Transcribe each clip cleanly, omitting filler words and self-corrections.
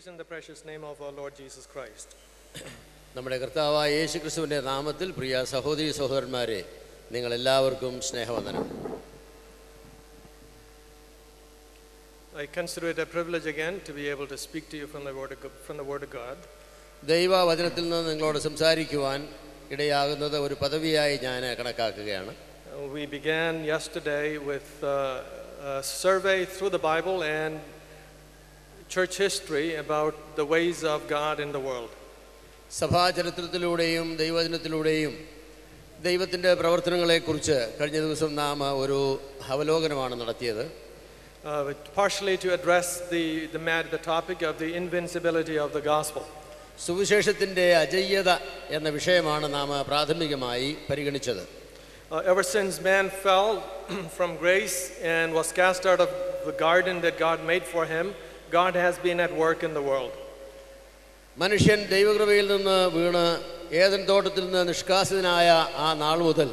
In the precious name of our Lord Jesus Christ. നമ്മുടെ കർത്താവായ യേശുക്രിസ്തുവിന്റെ നാമത്തിൽ പ്രിയ സഹോദരി സഹോദരന്മാരെ നിങ്ങൾ എല്ലാവർക്കും സ്നേഹവന്ദനം. I consider it a privilege again to be able to speak to you from the word of God. ദൈവവചനത്തിൽ നിന്ന് നിങ്ങളോട് സംസാരിക്കുവാൻ ഇടയാകുന്നത് ഒരു പദവിയായി ഞാൻ കണക്കാക്കുകയാണ്. We began yesterday with a survey through the Bible and church history about the ways of God in the world. സഭാചരിത്രത്തിലൂടെയും ദൈവവചനത്തിലൂടെയും ദൈവത്തിൻ്റെ പ്രവർത്തനങ്ങളെക്കുറിച്ച് കഴിഞ്ഞ ദിവസം നാം ഒരു അവലോകനമാണ് നടത്തിയത്. Partially to address the topic of the invincibility of the gospel. സുവിശേഷത്തിൻ്റെ അജയ്യത എന്ന വിഷയമാണ് നാം പ്രാഥമികമായി പരിഗണിച്ചത്. Ever since man fell from grace and was cast out of the garden that God made for him, God has been at work in the world. മനുഷ്യൻ ദൈവകൃപയിൽ നിന്ന് വീണ് ഏദൻ തോട്ടത്തിൽ നിന്ന് നിഷ്കാസിതനായ ആ നാൾ മുതൽ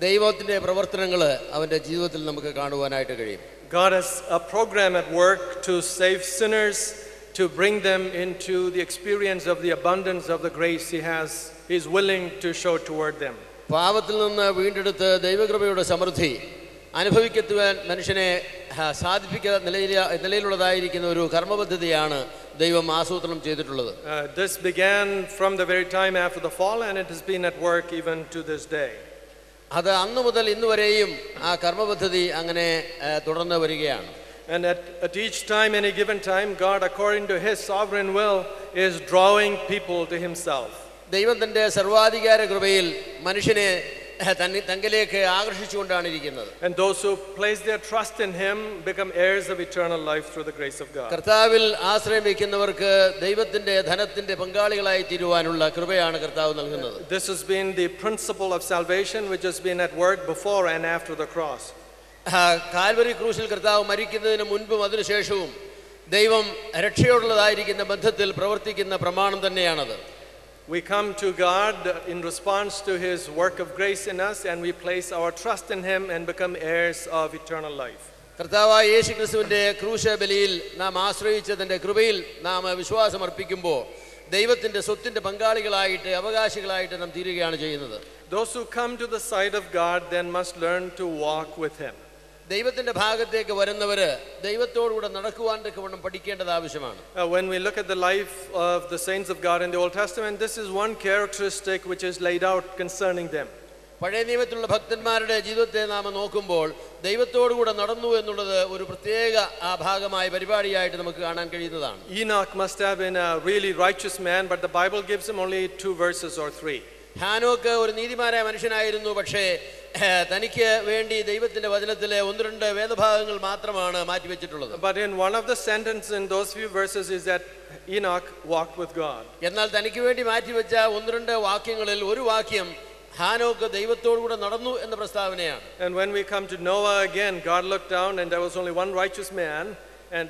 ദൈവത്തിൻ്റെ പ്രവർത്തനങ്ങൾ അവൻ്റെ ജീവിതത്തിൽ നമുക്ക് കാണുവാനായിട്ട് കഴിയും. God has a program at work to save sinners, to bring them into the experience of the abundance of the grace he is willing to show toward them. പാപത്തിൽ നിന്ന് വീണ്ടെടുത്ത് ദൈവകൃപയുടെ സമൃദ്ധി അനുഭവിക്കുവാൻ മനുഷ്യനെ സാധിപ്പിക്കുന്ന നിലയിലുള്ളതായിരിക്കുന്ന ഒരു കർമ്മപദ്ധതിയാണ് ദൈവം ആസൂത്രണം ചെയ്തിട്ടുള്ളത്. This began from the very time after the fall and it has been at work even to this day. അത് അന്നു മുതൽ ഇന്ന് വരെയും ആ കർമ്മപദ്ധതി അങ്ങനെ തുടർന്ന് വരികയാണ്. And at each time, any given time, God, according to His sovereign will, is drawing people to Himself. ദൈവം തൻ്റെ സർവാധികാര കൃപയിൽ മനുഷ്യനെ തന്നിലേക്ക് ആകർഷിച്ചുകൊണ്ടാണ് ഇരിക്കുന്നത്. And those who place their trust in Him become heirs of eternal life through the grace of God. കർത്താവിൽ ആശ്രയം വയ്ക്കുന്നവർക്ക് ദൈവത്തിന്റെ ധനത്തിന്റെ പങ്കാളികളായി തീരുവാനുള്ള കൃപയാണ് കർത്താവ് നൽകുന്നത്. This has been the principle of salvation which has been at work before and after the cross. Calvary ക്രൂശിൽ കർത്താവ് മരിക്കുന്നതിന് മുൻപും അതിനുശേഷവും ദൈവം രക്ഷയോടുള്ളതായിരിക്കുന്ന ബന്ധത്തിൽ പ്രവർത്തിക്കുന്ന പ്രമാണം തന്നെയാണത്. We come to God in response to His work of grace in us and we place our trust in Him and become heirs of eternal life. കർത്താവായ യേശുക്രിസ്തുവിന്റെ ക്രൂശ ബലിയിൽ നാം ആശ്രയിച്ചതിന്റെ കൃപയിൽ നാം വിശ്വാസം അർപ്പിക്കുമ്പോൾ ദൈവത്തിന്റെ സ്വത്തിന്റെ പങ്കാളികളായിട്ട് അവകാശികളായിട്ട് നാം തീരുകയാണ് ചെയ്യുന്നത്. Those who come to the side of God then must learn to walk with Him. ദൈവത്തിന്റെ ഭാഗത്തേക്ക് വരുന്നവര് ദൈവത്തോടുകൂടെ നടക്കുവാൻ തക്കവണ്ണം പഠിക്കേണ്ടത് ആവശ്യമാണ്. When we look at the life of the saints of God in the Old Testament, this is one characteristic which is laid out concerning them. പഴയ നിയമത്തിലുള്ള ഭക്തന്മാരുടെ ജീവിതത്തെ നാം നോക്കുമ്പോൾ ദൈവത്തോടുകൂടെ നടന്നു എന്നുള്ളത് ഒരു പ്രത്യേക ആ ഭാഗമായ പരിപാടിയായിട്ട് നമുക്ക് കാണാൻ കഴിയുന്നതാണ്. Enoch must have been a really righteous man, but the Bible gives him only 2 verses or 3. ഹാനോക്ക് ഒരു നീതിമാനായ മനുഷ്യനായിരുന്നു, പക്ഷേ തനിക്ക് വേണ്ടി ദൈവത്തിന്റെ വചനത്തിലെ 1-2 വേദഭാഗങ്ങൾ മാത്രമാണ് മാറ്റിവെച്ചിട്ടുള്ളത്. But in one of the sentences in those few verses is that Enoch walked with God. എന്നാൽ തനിക്ക് വേണ്ടി മാറ്റിവെച്ച 1-2 വാക്യങ്ങളിൽ ഒരു വാക്യം ഹാനോക്ക് ദൈവത്തോടുകൂടെ നടന്നു എന്ന പ്രസ്താവനയാണ്. And when we come to Noah again, God looked down and there was only one righteous man,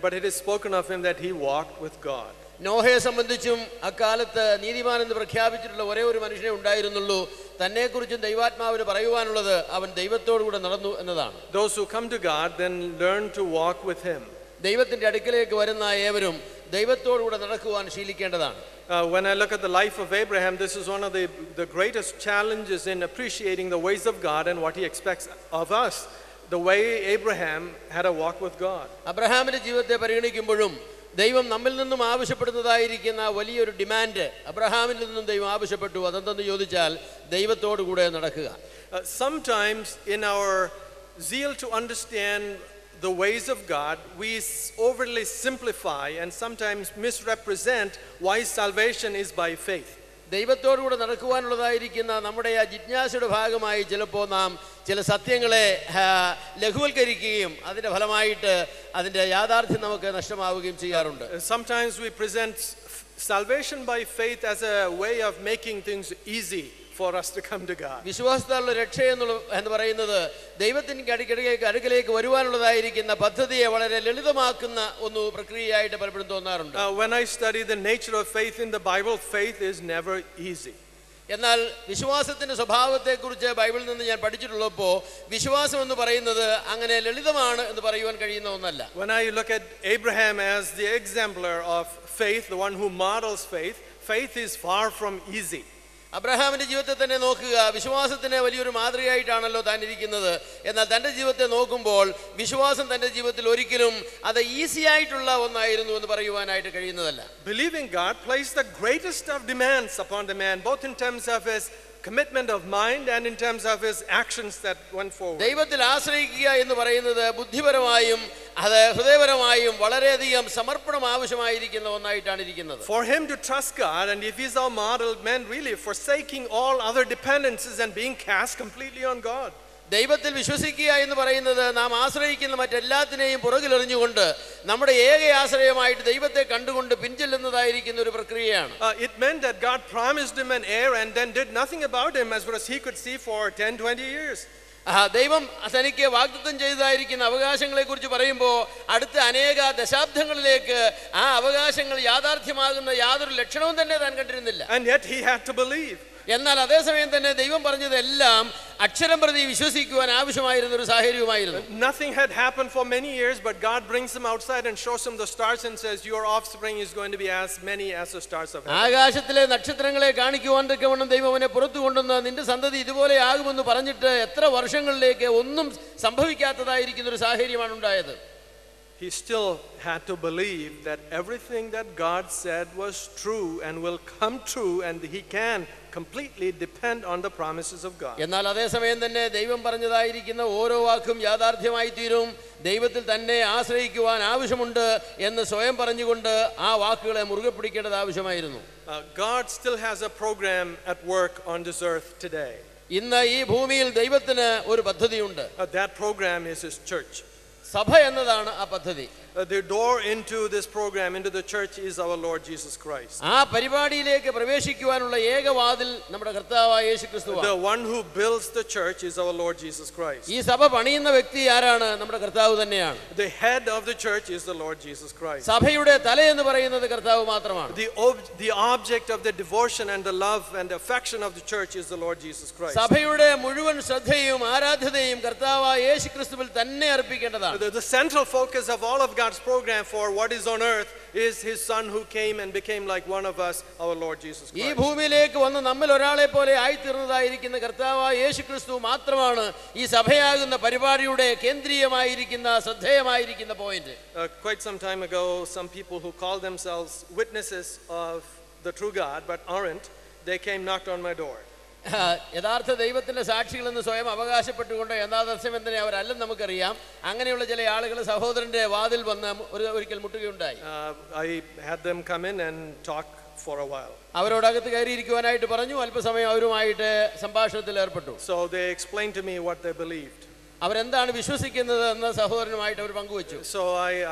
but it is spoken of him that he walked with God. നോഹയെ സംബന്ധിച്ചും അക്കാലത്ത് നീതിമാൻ എന്ന് പ്രഖ്യാപിച്ചിട്ടുള്ള ഒരേ ഒരു മനുഷ്യനെ ഉണ്ടായിരുന്നുള്ളൂ. തന്നെക്കുറിച്ചും ദൈവാത്മാവിന് പറയുവാനുള്ളത് അവൻ ദൈവത്തോടുകൂടെ നടന്നു എന്നതാണ്. Those who come to God then learn to walk with Him. ദൈവത്തിന്റെ അടുക്കലേക്ക് വരുന്ന ഏവരും ദൈവത്തോടുകൂടെ നടക്കുവാൻ ശീലിക്കേണ്ടതാണ്. When I look at the life of Abraham, this is one of the greatest challenges in appreciating the ways of God and what He expects of us. The way Abraham had a walk with God. അബ്രഹാമിന്റെ ജീവിതത്തെ പരിഗണിക്കുമ്പോഴും ദൈവം നമ്മിൽ നിന്നും ആവശ്യപ്പെടുന്നതായിരിക്കുന്ന വലിയൊരു demand അബ്രഹാമിൽ നിന്നും ദൈവം ആവശ്യപ്പെട്ടു. അതെന്തെന്ന് ചോദിച്ചാൽ ദൈവത്തോടു കൂടെ നടക്കുക. Sometimes in our zeal to understand the ways of God, we overly simplify and sometimes misrepresent why salvation is by faith. ദൈവത്തോടുകൂടെ നടക്കുവാനുള്ളതായിരിക്കുന്ന നമ്മുടെ ആ ജിജ്ഞാസയുടെ ഭാഗമായി ചിലപ്പോൾ നാം ചില സത്യങ്ങളെ ലഘുവൽക്കരിക്കുകയും അതിൻ്റെ ഫലമായിട്ട് അതിൻ്റെ യാഥാർത്ഥ്യം നമുക്ക് നഷ്ടമാവുകയും ചെയ്യാറുണ്ട്. Sometimes we present salvation by faith as a way of making things easy for us to come to God. വിശ്വാസത്താലുള്ള രക്ഷ എന്ന് പറയുന്നത് ദൈവത്തിൻ്റെ അടുക്കലേക്ക് വരുവാനുള്ളതായിരിക്കുന്ന പദ്ധതിയെ വളരെ ലളിതമാക്കുന്ന ഒരു പ്രക്രിയയായിട്ട് പലപ്പോഴും തോന്നാറുണ്ട്. When I study the nature of faith in the Bible, faith is never easy. എന്നാൽ വിശ്വാസത്തിന്റെ സ്വഭാവത്തെക്കുറിച്ച് ബൈബിളിൽ നിന്ന് ഞാൻ പഠിച്ചിട്ടുള്ളപ്പോൾ വിശ്വാസം എന്ന് പറയുന്നത് അങ്ങനെ ലളിതമാണ് എന്ന് പറയുവാൻ കഴിയുന്ന ഒന്നല്ല. When I look at Abraham as the exemplar of faith, the one who models faith, faith is far from easy. അബ്രഹാമിന്റെ ജീവിതത്തെ തന്നെ നോക്കുക. വിശ്വാസത്തിന് വലിയൊരു മാതൃകയായിട്ടാണല്ലോ താൻ ഇരിക്കുന്നത്. എന്നാൽ തൻ്റെ ജീവിതത്തെ നോക്കുമ്പോൾ വിശ്വാസം തൻ്റെ ജീവിതത്തിൽ ഒരിക്കലും അത് ഈസി ആയിട്ടുള്ള ഒന്നായിരുന്നു എന്ന് പറയുവാനായിട്ട് കഴിയുന്നതല്ല. Believing God placed the greatest of demands upon the man, both in terms of his commitment of mind and in terms of his actions that went forward. ദൈവത്തിൽ ആശ്രയിക്കുക എന്ന് പറയുന്നത് ബുദ്ധിപരമായും അത് ഹൃദയപരമായും വളരെയധികം സമർപ്പണം ആവശ്യമായിരിക്കുന്ന ഒന്നായിട്ടാണ് ഇരിക്കുന്നത്. For him to trust God, and if he's our model, meant really forsaking all other dependencies and being cast completely on God. ദൈവത്തിൽ വിശ്വസിക്കുക എന്ന് പറയുന്നത് നാം ആശ്രയിക്കുന്ന മറ്റെല്ലാത്തിനെയും പുറകിലെറിഞ്ഞുകൊണ്ട് നമ്മുടെ ഏക ആശ്രയമായിട്ട് ദൈവത്തെ കണ്ടുകൊണ്ട് പിൻചെല്ലുന്നതായിരിക്കുന്ന ഒരു പ്രക്രിയയാണ്. It meant that God promised him an heir and then did nothing about him as far as he could see for 10-20 years. ദൈവം തനിക്ക് വാഗ്ദത്തം ചെയ്തതായിരിക്കുന്ന അവകാശങ്ങളെ കുറിച്ച് പറയുമ്പോൾ അടുത്ത അനേക ദശാബ്ദങ്ങളിലേക്ക് ആ അവകാശങ്ങൾ യാഥാർത്ഥ്യമാകുന്ന യാതൊരു ലക്ഷണവും തന്നെ താൻ കണ്ടിരുന്നില്ല. And yet he had to believe. എന്നാൽ അതേസമയം തന്നെ ദൈവം പറഞ്ഞതെല്ലാം അക്ഷരം പ്രതി വിശ്വസിക്കുവാൻ ആവശ്യമായിരുന്ന ഒരു സാഹചര്യമായിരുന്നു. Nothing had happened for many years, but God brings him outside and shows him the stars and says, your offspring is going to be as many as the stars of heaven. ആകാശത്തിലെ നക്ഷത്രങ്ങളെ കാണിക്കുവാൻ തക്കവണ്ണം ദൈവം അവനെ പുറത്തു കൊണ്ടുവന്ന് നിന്റെ സന്തതി ഇതുപോലെ ആകുമെന്ന് പറഞ്ഞിട്ട് എത്ര വർഷങ്ങളിലേക്ക് ഒന്നും സംഭവിക്കാത്തതായിരിക്കുന്ന ഒരു സാഹചര്യമാണ് ഉണ്ടായത്. He still had to believe that everything that God said was true and will come true, and he can completely depend on the promises of God. എന്നാൽ അതേസമയം തന്നെ ദൈവം പറഞ്ഞതായിരിക്കുന്ന ഓരോ വാക്കും യാഥാർത്ഥ്യമായി തീരും, ദൈവത്തിൽ തന്നെ ആശ്രയിക്കുവാൻ ആവശ്യമുണ്ട് എന്ന് സ്വയം പറഞ്ഞുകൊണ്ട് ആ വാക്കുകളെ മുറുകെ പിടിക്കേണ്ടത് ആവശ്യമായിരുന്നു. God still has a program at work on this earth today. ഇന്ന് ഈ ഭൂമിയിൽ ദൈവത്തിന് ഒരു പദ്ധതിയുണ്ട്. That program is his church. സഭ എന്നതാണ് ആ പദ്ധതി. The door into this program, into the church, is our Lord Jesus Christ. ആ പരിപാടിയിലേക്ക് പ്രവേശിക്കുവാനുള്ള ഏക വാതിൽ നമ്മുടെ കർത്താവായ യേശുക്രിസ്തുവാണ്. The one who builds the church is our Lord Jesus Christ. ഈ സഭ പണിയുന്ന വ്യക്തി ആരാണ്? നമ്മുടെ കർത്താവ് തന്നെയാണ്. The head of the church is the Lord Jesus Christ. സഭയുടെ തല എന്ന് പറയുന്നത് കർത്താവ് മാത്രമാണ്. The object of the devotion and the love and the affection of the church is the Lord Jesus Christ. സഭയുടെ മുഴുവൻ ശ്രദ്ധയും ആരാധനയും കർത്താവായ യേശുക്രിസ്തുവിൽ തന്നെ അർപ്പിക്കേണ്ടതാണ്. The central focus of all of God's program for what is on earth is his son who came and became like one of us, our Lord Jesus Christ. ഈ ഭൂമിയിലേക്ക് വന്ന് നമ്മിൽ ഒരാളെ പോലെ ആയിത്തീർന്നതായിരിക്കുന്ന കർത്താവായ യേശുക്രിസ്തു മാത്രമാണ് ഈ സഭയാകുന്ന പരിപാടിയുടെ കേന്ദ്രീയമായിരിക്കുന്ന ശ്രദ്ധേയമായിരിക്കുന്ന point. Quite some time ago, some people who call themselves witnesses of the true God but aren't, they came knocked on my door. യഥാർത്ഥ ദൈവത്തിന്റെ സാക്ഷികളെന്ന് സ്വയം അവകാശപ്പെട്ടുകൊണ്ട് യഥാർത്ഥ്യം തന്നെ അവരല്ലെന്ന് നമുക്കറിയാം. അങ്ങനെയുള്ള ചില ആളുകൾ സഹോദരന്റെ വാതിൽ വന്ന് ഒരിക്കൽ മുട്ടുകയുണ്ടായി. I had them come in and talk for a while. അവരോടകത്ത് കയറിയിരിക്കുവാനായിട്ട് പറഞ്ഞു. അല്പസമയം അവരുമായിട്ട് സംഭാഷണത്തിൽ ഏർപ്പെട്ടു. So they explained to me what they believed. അവരെന്താണ് വിശ്വസിക്കുന്നത് എന്ന് സഹോദരനുമായിട്ട് അവർ പങ്കുവച്ചു. So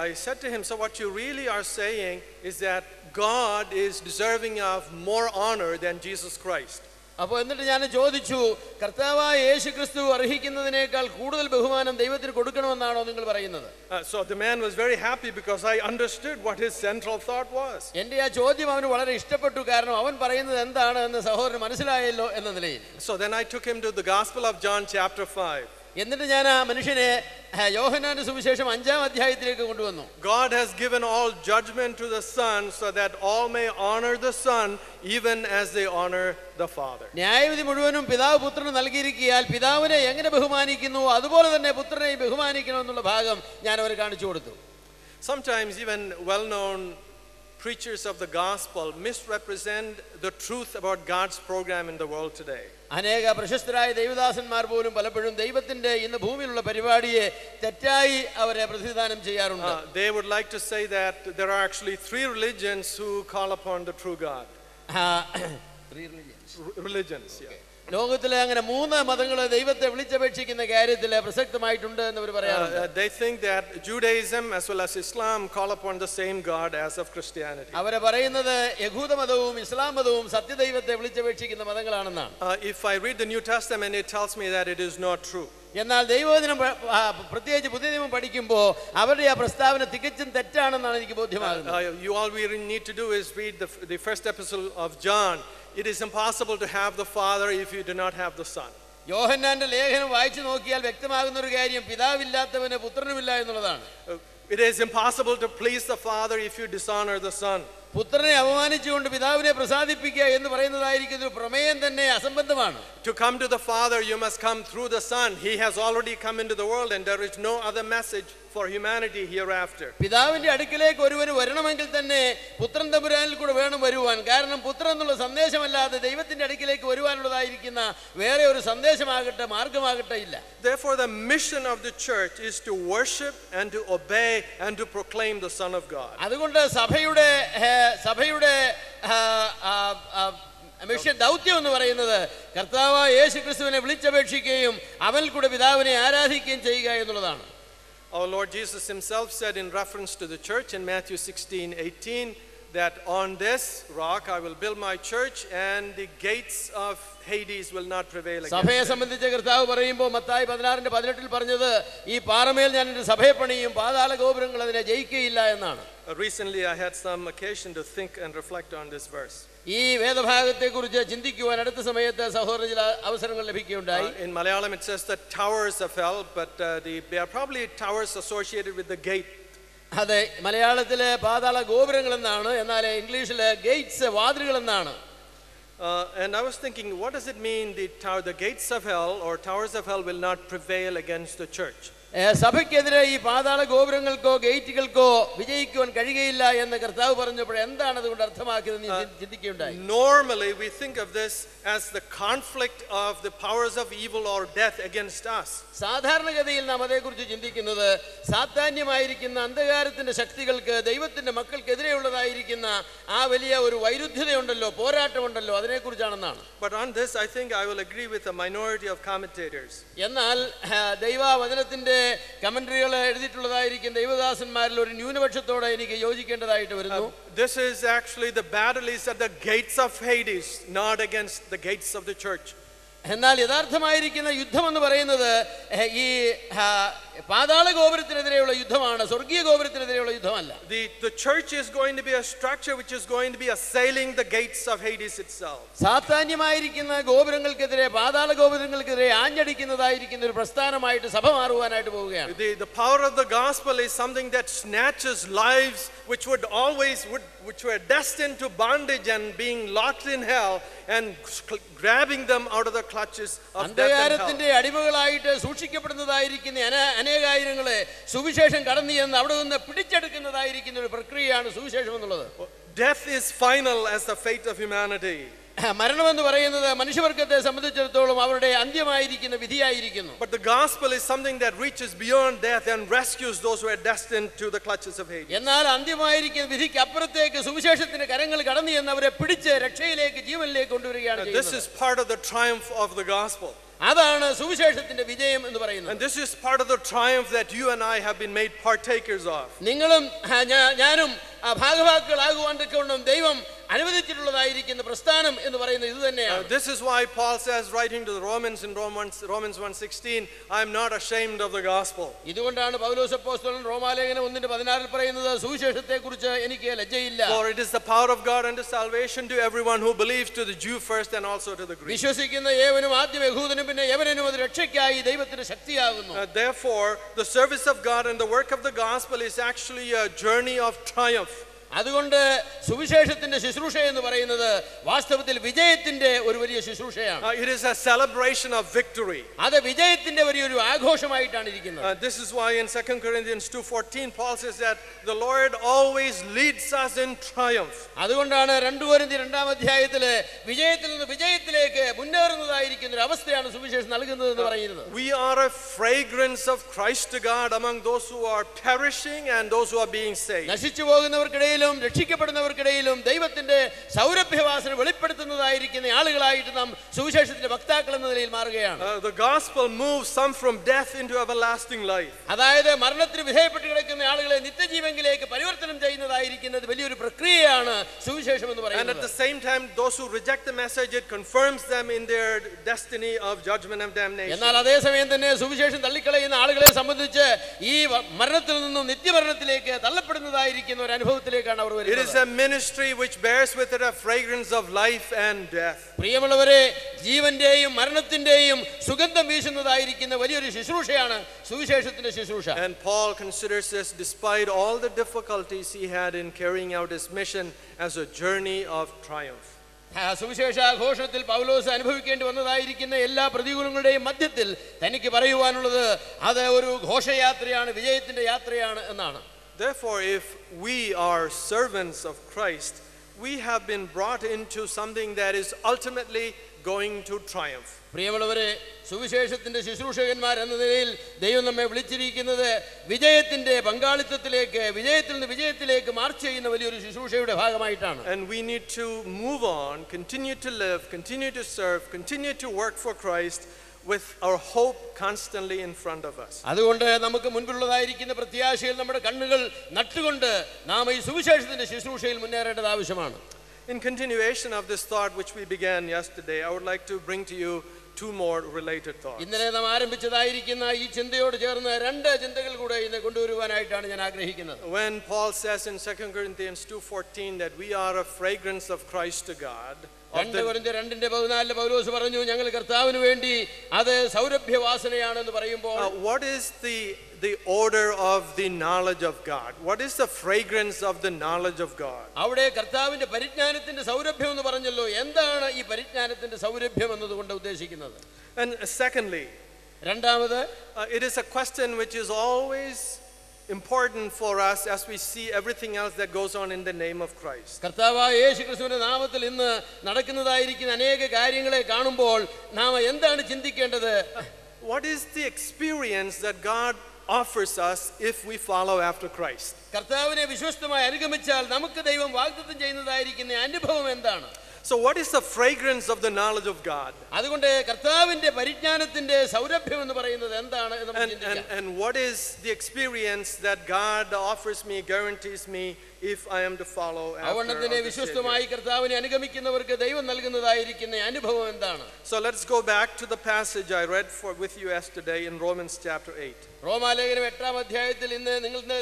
I said to him, so what you really are saying is that God is deserving of more honor than Jesus Christ. അപ്പോൾ എന്നിട്ട് ഞാൻ ചോദിച്ചു, കർത്താവായ യേശുക്രിസ്തു അർഹിക്കുന്നതിനേക്കാൾ കൂടുതൽ ബഹുമാനം ദൈവത്തിന് കൊടുക്കണമെന്നാണോ നിങ്ങൾ പറയുന്നത്? So the man was very happy because I understood what his central thought was. എൻ്റെ ആ ചോദ്യം അവന് വളരെ ഇഷ്ടപ്പെട്ടു. കാരണം അവൻ പറയുന്നത് എന്താണ് എന്ന് സഹോദരൻ മനസ്സിലായല്ലോ എന്ന നിലയിൽ. So then I took him to the Gospel of John chapter 5. എന്നിട്ട് ഞാൻ ആ മനുഷ്യനെ യോഹന്നാന്റെ സുവിശേഷം 5-ാം അധ്യായത്തിലേക്ക് കൊണ്ടുവന്നു. God has given all judgment to the Son so that all may honor the Son even as they honor the Father. ന്യായവിധി മുഴുവനും പിതാവ് പുത്രന് നൽകിയിരിക്കിയാൽ പിതാവിനെ എങ്ങനെ ബഹുമാനിക്കുന്നു അതുപോലെ തന്നെ പുത്രനെയും ബഹുമാനിക്കണമെന്നുള്ള ഭാഗം ഞാൻ അവരെ കാണിച്ചു കൊടുത്തു. Sometimes even well-known preachers of the gospel misrepresent the truth about God's program in the world today. അനേക പ്രശസ്തരായ ദൈവദാസന്മാർ പോലും പലപ്പോഴും ദൈവത്തിന്റെ ഇന്ന് ഭൂമിയിലുള്ള പരിപാടിയെ തെറ്റായി അവരെ പ്രതിനിധാനം ചെയ്യാറുണ്ട്. They would like to say that there are actually 3 religions who call upon the true God. 3 religions. Religions, yeah. ലോകത്തിലെ അങ്ങനെ മൂന്ന് മതങ്ങൾ ദൈവത്തെ വിളിച്ചപേക്ഷിക്കുന്ന കാര്യത്തിൽ പ്രസക്തമായിട്ടുണ്ട് എന്ന് അവർ പറയാറുണ്ട്. They think that Judaism as well as Islam call upon the same God as of Christianity. അവരെ പറയുന്നത് യഹൂദ മതവും ഇസ്ലാം മതവും സത്യദൈവത്തെ വിളിച്ചപേക്ഷിക്കുന്ന മതങ്ങളാണെന്നാണ്. If I read the New Testament, it tells me that it is not true. എന്നാൽ ദൈവവചനം പ്രത്യേകിച്ച് പുതിയ നിയമം പഠിക്കുമ്പോൾ അവരുടെ ആ പ്രസ്താവന തികച്ചും തെറ്റാണെന്നാണ് എനിക്ക് ബോധ്യമാകുന്നത്. All we need to do is read the first epistle of John. It is impossible to have the Father if you do not have the Son. യോഹന്നാന്റെ ലേഖനം വായിച്ചു നോക്കിയാൽ വ്യക്തമാകുന്ന ഒരു കാര്യം പിതാവില്ലാത്തവന് പുത്രനുമില്ല എന്നുള്ളതാണ്. It is impossible to please the Father if you dishonor the Son. പുത്രനെ അപമാനിച്ചുകൊണ്ട് പിതാവിനെ പ്രസാദിപ്പിക്കുക എന്ന് പറയുന്നതായിരിക്കുന്ന ഒരു പ്രമേയം തന്നെ അസംബന്ധമാണ്. To come to the Father, you must come through the Son. He has already come into the world and there is no other message for humanity hereafter. പിതാവിന്റെ അടുക്കിലേക്ക് ഒരുവന് വരണമെങ്കിൽ തന്നെ പുത്രൻ തമ്പുരാനിൽ കൂടെ വേണം വരുവാൻ. കാരണം പുത്രൻ എന്നുള്ള സന്ദേശമല്ലാതെ ദൈവത്തിന്റെ അടുക്കിലേക്ക് വരുവാനുള്ളതായിരിക്കുന്ന വേറെ ഒരു സന്ദേശമാകട്ടെ മാർഗമാകട്ടെ ഇല്ല. Therefore the mission of the church is to worship and to obey and to proclaim the Son of God. അതുകൊണ്ട് സഭയുടെ മിഷൻ ദൗത്യം എന്ന് പറയുന്നത് കർത്താവായ യേശുക്രിസ്തുവിനെ വിളിച്ചപേക്ഷിക്കുകയും അവനിൽ കൂടെ പിതാവിനെ ആരാധിക്കുകയും ചെയ്യുക എന്നുള്ളതാണ്. Our Lord Jesus himself said in reference to the church in Matthew 16:18 that on this rock I will build my church and the gates of Hades will not prevail against it. സഭയെ സംബന്ധിച്ച് കർത്താവ് പറയുമ്പോൾ മത്തായി 16:18 പറഞ്ഞത് ഈ പാറമേൽ ഞാൻ എൻ്റെ സഭയെ പണിയും പാതാള ഗോപുരങ്ങൾ അതിനെ ജയിക്കുകയില്ല എന്നാണ്. Recently I had some occasion to think and reflect on this verse. ഈ വേദഭാഗത്തെക്കുറിച്ച് ചിന്തിക്കുവാൻ അടുത്ത സമയത്ത് സഹോദരന് ചില അവസരങ്ങൾ ലഭിക്കുകയുണ്ടായി. In Malayalam it says the towers of hell, but they are probably towers associated with the gate. അതെ, മലയാളത്തിലെ പാതാള ഗോപുരങ്ങൾ എന്നാണ്, എന്നാൽ ഇംഗ്ലീഷിലെ ഗേറ്റ്സ് വാതിലുകൾ എന്നാണ്. And I was thinking, what does it mean the gates of hell or towers of hell will not prevail against the church? സഭയ്ക്കെതിരെ ഈ പാതാള ഗോപുരങ്ങൾക്കോ ഗേറ്റുകൾക്കോ വിജയിക്കുവാൻ കഴിയുകയില്ല എന്ന് കർത്താവ് പറഞ്ഞപ്പോൾ എന്താണ് അതുകൊണ്ട് അർത്ഥമാക്കിയതെന്ന് ചിന്തിക്കുകയുണ്ടായി. Normally we think of this as the conflict of the powers of evil or death against us. സാധാരണഗതിയിൽ നാം അതേക്കുറിച്ച് ചിന്തിക്കുന്നത് സാത്താന്യമായിരിക്കുന്ന അന്ധകാരത്തിന്റെ ശക്തികൾക്ക് ദൈവത്തിന്റെ മക്കൾക്കെതിരെയുള്ളതായിരിക്കുന്ന ആ വലിയ ഒരു വൈരുദ്ധ്യതയുണ്ടല്ലോ, പോരാട്ടമുണ്ടല്ലോ, അതിനെക്കുറിച്ചാണെന്നാണ്. But on this I think I will agree with a minority of commentators. എന്നാൽ ദൈവവചനത്തിന്റെ കമന്ററികൾ എഴുതിയിട്ടുള്ളതായിരിക്കും ദൈവദാസന്മാരിൽ ഒരു ന്യൂനപക്ഷത്തോടെ എനിക്ക് യോജിക്കേണ്ടതായിട്ട് വരുന്നു. This is actually the battle is at the gates of Hades, not against the gates of the church. എന്നാൽ യഥാർത്ഥമായിരിക്കുന്ന യുദ്ധം എന്ന് പറയുന്നത് ഈ പാതാള ഗോപുരത്തിനെതിരെയുള്ള യുദ്ധമാണ്, സ്വർഗീയ ഗോപുരത്തിനെതിരെയുള്ള യുദ്ധമല്ല. The church is going to be a structure which is going to be assailing the gates of Hades itself. സാത്താന്യമായിരിക്കുന്ന ഗോപുരങ്ങൾക്കെതിരെ പാതാള ഗോപുരങ്ങൾക്കെതിരെ ആഞ്ഞടിക്കുന്നതായിരിക്കുന്ന ഒരു പ്രസ്ഥാനമായിട്ട് സഭ മാറുവാനായിട്ട് പോവുകയാണ്. The power of the gospel is something that snatches lives which which were destined to bondage and being locked in hell and grabbing them out of the clutches of death and hell. അന്ധകാരത്തിന്റെ അടിമകളായിട്ട് സൂക്ഷിക്കപ്പെടുന്നതായിരിക്കുന്ന അനേകായിരങ്ങളെ സുവിശേഷം കടന്നു ചെന്ന് അവിടെ നിന്ന് പിടിച്ചെടുക്കുന്നതായിരിക്കുന്ന ഒരു പ്രക്രിയയാണ് സുവിശേഷം എന്നുള്ളത്. Death is final as the fate of humanity. മരണമെന്ന് പറയുന്നത് മനുഷ്യവർഗത്തെ സംബന്ധിച്ചിടത്തോളം അവരുടെ അന്ത്യമായിരിക്കുന്ന വിധിയായിരിക്കുന്നു. But the gospel is something that reaches beyond death and rescues those who are destined to the clutches of Hades. എന്നാൽ അന്ത്യമായിരിക്കുന്ന വിധിക്ക് അപ്പുറത്തേക്ക് സുവിശേഷത്തിന്റെ കരങ്ങൾ കടന്നു ചെന്ന് അവരെ പിടിച്ച് രക്ഷയിലേക്ക് ജീവനിലേക്ക് കൊണ്ടുവരികയാണ് ചെയ്യുന്നത്. This is part of the triumph of the gospel. അതാണ് സുവിശേഷത്തിന്റെ വിജയം എന്ന് പറയുന്നത്. And this is part of the triumph that you and I have been made partakers of. നിങ്ങളും ഞാനും ഭാഗവാക്കുകളാകുവാൻ തക്കവണ്ണം ദൈവം അനുവദിച്ചിട്ടുള്ളതായിരിക്കുന്ന പ്രസ്ഥാനം എന്ന് പറയുന്നത് ഇത് തന്നെയാണ്. This is why Paul says, writing to the Romans in Romans 1:16, I am not ashamed of the gospel. ഇതുകൊണ്ടാണ് പൗലോസ് അപ്പോസ്തലൻ റോമാലേഖനം 1:16 പറയുന്നത് സുവിശേഷത്തെക്കുറിച്ച് എനിക്ക് ലജ്ജയില്ല. For it is the power of God unto salvation to everyone who believes, to the Jew first and also to the Greek. വിശ്വസിക്കുന്ന ഏവനും ആദ്യം യഹൂദനും പിന്നെ യവനനും അത് രക്ഷയ്ക്കായി ദൈവത്തിന്റെ ശക്തിയാകുന്നു. Therefore the service of God and the work of the gospel is actually a journey of triumph. അതുകൊണ്ട് സുവിശേഷത്തിന്റെ ശുശ്രൂഷ എന്ന് പറയുന്നത് വാസ്തവത്തിൽ വിജയത്തിന്റെ ഒരു വലിയ ശുശ്രൂഷയാണ്. It is a celebration of victory. അത് വിജയത്തിന്റെ വലിയൊരു ആഘോഷമായിട്ടാണ് ഇരിക്കുന്നത്. This is why in 2 Corinthians 2:14 Paul says that the Lord always leads us in triumph. അതുകൊണ്ടാണ് 2 കൊരിന്ത്യർ 2-ാം അധ്യായത്തിലെ വിജയത്തിൽ നിന്ന് വിജയത്തിലേക്ക് മുന്നേറുന്നതായിരിക്കുന്ന ഒരു അവസ്ഥയാണ് സുവിശേഷം നൽകുന്നത് എന്ന് പറയുന്നത്. We are a fragrance of Christ to God among those who are perishing and those who are being saved. നശിച്ചു പോകുന്നവർക്കിടയിൽ രക്ഷിക്കപ്പെട്ടവർക്കിടയിലും രക്ഷിക്കപ്പെടുന്നവർക്കിടയിലും ദൈവത്തിന്റെ സൗരഭ്യവാസന വെളിപ്പെടുത്തുന്നതായിരിക്കുന്ന ആളുകളായിട്ട് നാം സുവിശേഷത്തിന്റെ വക്താക്കൾ എന്ന നിലയിൽ മാറുകയാണ്. The gospel moves some from death into everlasting life. അതായത് മരണത്തിന് വിധേയപ്പെട്ട് കിടക്കുന്ന ആളുകളെ നിത്യജീവനിലേക്ക് പരിവർത്തനം ചെയ്യുന്നതായിരിക്കുന്നത് വലിയൊരു പ്രക്രിയയാണ് സുവിശേഷം എന്ന് പറയുന്നത്. And at the same time, those who reject the message, it confirms them in their destiny of judgment and damnation. എന്നാൽ അതേ സമയം തന്നെ സുവിശേഷം തള്ളിക്കളയുന്ന ആളുകളെ സംബന്ധിച്ച് ഈ മരണത്തിൽ നിന്നും നിത്യമരണത്തിലേക്ക് തള്ളപ്പെടുന്നതായിരിക്കുന്ന ഒരു അനുഭവത്തിലേക്കാണ് അവർ വരുന്നത്. It is a ministry which bears with it a fragrance of life and death. പ്രിയമുള്ളവരെ, ജീവന്റെയും മരണത്തിന്റെയും സുഗന്ധം വീശുന്നതായിരിക്കുന്ന വലിയൊരു ശുശ്രൂഷയാണ് സുവിശേഷത്തിന്റെ ശുശ്രൂഷ. And Paul considers this, despite all the difficulties he had in carrying out his mission, as a journey of triumph. സുവിശേഷ ഘോഷത്തിൽ പൗലോസ് അനുഭവിക്കേണ്ടി വന്നതായിരിക്കുന്ന എല്ലാ പ്രതികൂലങ്ങളുടെയും മധ്യത്തിൽ തനിക്ക് പറയുവാനുള്ളത് അത് ഒരു ഘോഷയാത്രയാണ്, വിജയത്തിന്റെ യാത്രയാണ് എന്നാണ്. Therefore, if we are servants of Christ, we have been brought into something that is ultimately going to triumph. പ്രിയമുള്ളവരെ, സുവിശേഷത്തിന്റെ ശുശ്രൂഷകന്മാർ എന്ന നിലയിൽ ദൈവം നമ്മെ വിളിച്ചിരിക്കുന്നത് വിജയത്തിന്റെ പങ്കാളിത്തത്തിലേക്ക്, വിജയത്തിൽ നിന്ന് വിജയത്തിലേക്ക് മാർച്ച് ചെയ്യുന്ന വലിയൊരു ശുശ്രൂഷയുടെ ഭാഗമായിട്ടാണ്. And we need to move on, continue to live, continue to serve, continue to work for Christ with our hope constantly in front of us. അതുകൊണ്ട് നമുക്ക് മുൻപിലുള്ളതായിരിക്കുന്ന പ്രത്യാശയിൽ നമ്മുടെ കണ്ണുകൾ നട്ടുകൊണ്ട് നാം ഈ സുവിശേഷത്തിന്റെ ശുശ്രൂഷയിൽ മുന്നേറേണ്ടത് ആവശ്യമാണ്. In continuation of this thought which we began yesterday, I would like to bring to you two more related thoughts. ഇന്നലെ നാം ആരംഭിച്ചതായിരിക്കുന്ന ഈ ചിന്തയോട് ചേർന്ന് രണ്ട് ചിന്തകൾ കൂടെ ഇന്ന് കൊണ്ടുവരുവാനായിട്ടാണ് ഞാൻ ആഗ്രഹിക്കുന്നത്. When Paul says in 2 Corinthians 2:14 that we are a fragrance of Christ to God, 2 Corinthians 2:14 പൗലോസ് പറഞ്ഞു ഞങ്ങൾ കർത്താവിന് വേണ്ടി അത് സൗരഭ്യവാസനയാണെന്ന് പറയുമ്പോൾ what is the order of the knowledge of God? What is the fragrance of the knowledge of God? അവിടെ കർത്താവിന്റെ പരിജ്ഞാനത്തിന്റെ സൗരഭ്യം എന്ന് പറഞ്ഞല്ലോ. എന്താണ് ഈ പരിജ്ഞാനത്തിന്റെ സൗരഭ്യം എന്നതുകൊണ്ട് ഉദ്ദേശിക്കുന്നത്? And secondly, രണ്ടാമത്, it is a question which is always important for us as we see everything else that goes on in the name of Christ. കർത്താവായ യേശുക്രിസ്തുവിന്റെ നാമത്തിൽ ഇന്ന് നടക്കുന്നതായിരിക്കുന്ന അനേക കാര്യങ്ങളെ കാണുമ്പോൾ നാം എന്താണ് ചിന്തിക്കേണ്ടത്? What is the experience that God offers us if we follow after Christ? കർത്താവിനെ വിശ്വസ്തമായി അനുഗമിച്ചാൽ നമുക്ക് ദൈവം വാഗ്ദത്തം ചെയ്യുന്നതായിരിക്കുന്ന അനുഭവം എന്താണ്? So what is the fragrance of the knowledge of God? അതുകൊണ്ട് കർത്താവിന്റെ പരിജ്ഞാനത്തിന്റെ സൗരഭ്യം എന്ന് പറയുന്നത് എന്താണ് എന്ന് നമുക്ക് ചിന്തിക്കാം. And what is the experience that God offers me, guarantees me, if I am to follow after? അവനത്തിനെ വിശ്വസ്തമായി കർത്താവിനെ അനുഗമിക്കുന്നവർക്ക് ദൈവം നൽകുന്നതായിരിക്കുന്ന അനുഭവം എന്താണ്? So let's go back to the passage I read with you yesterday in Romans chapter 8. റോമാലേഖനം 8-ാം അധ്യായത്തിൽ ഇന്ന്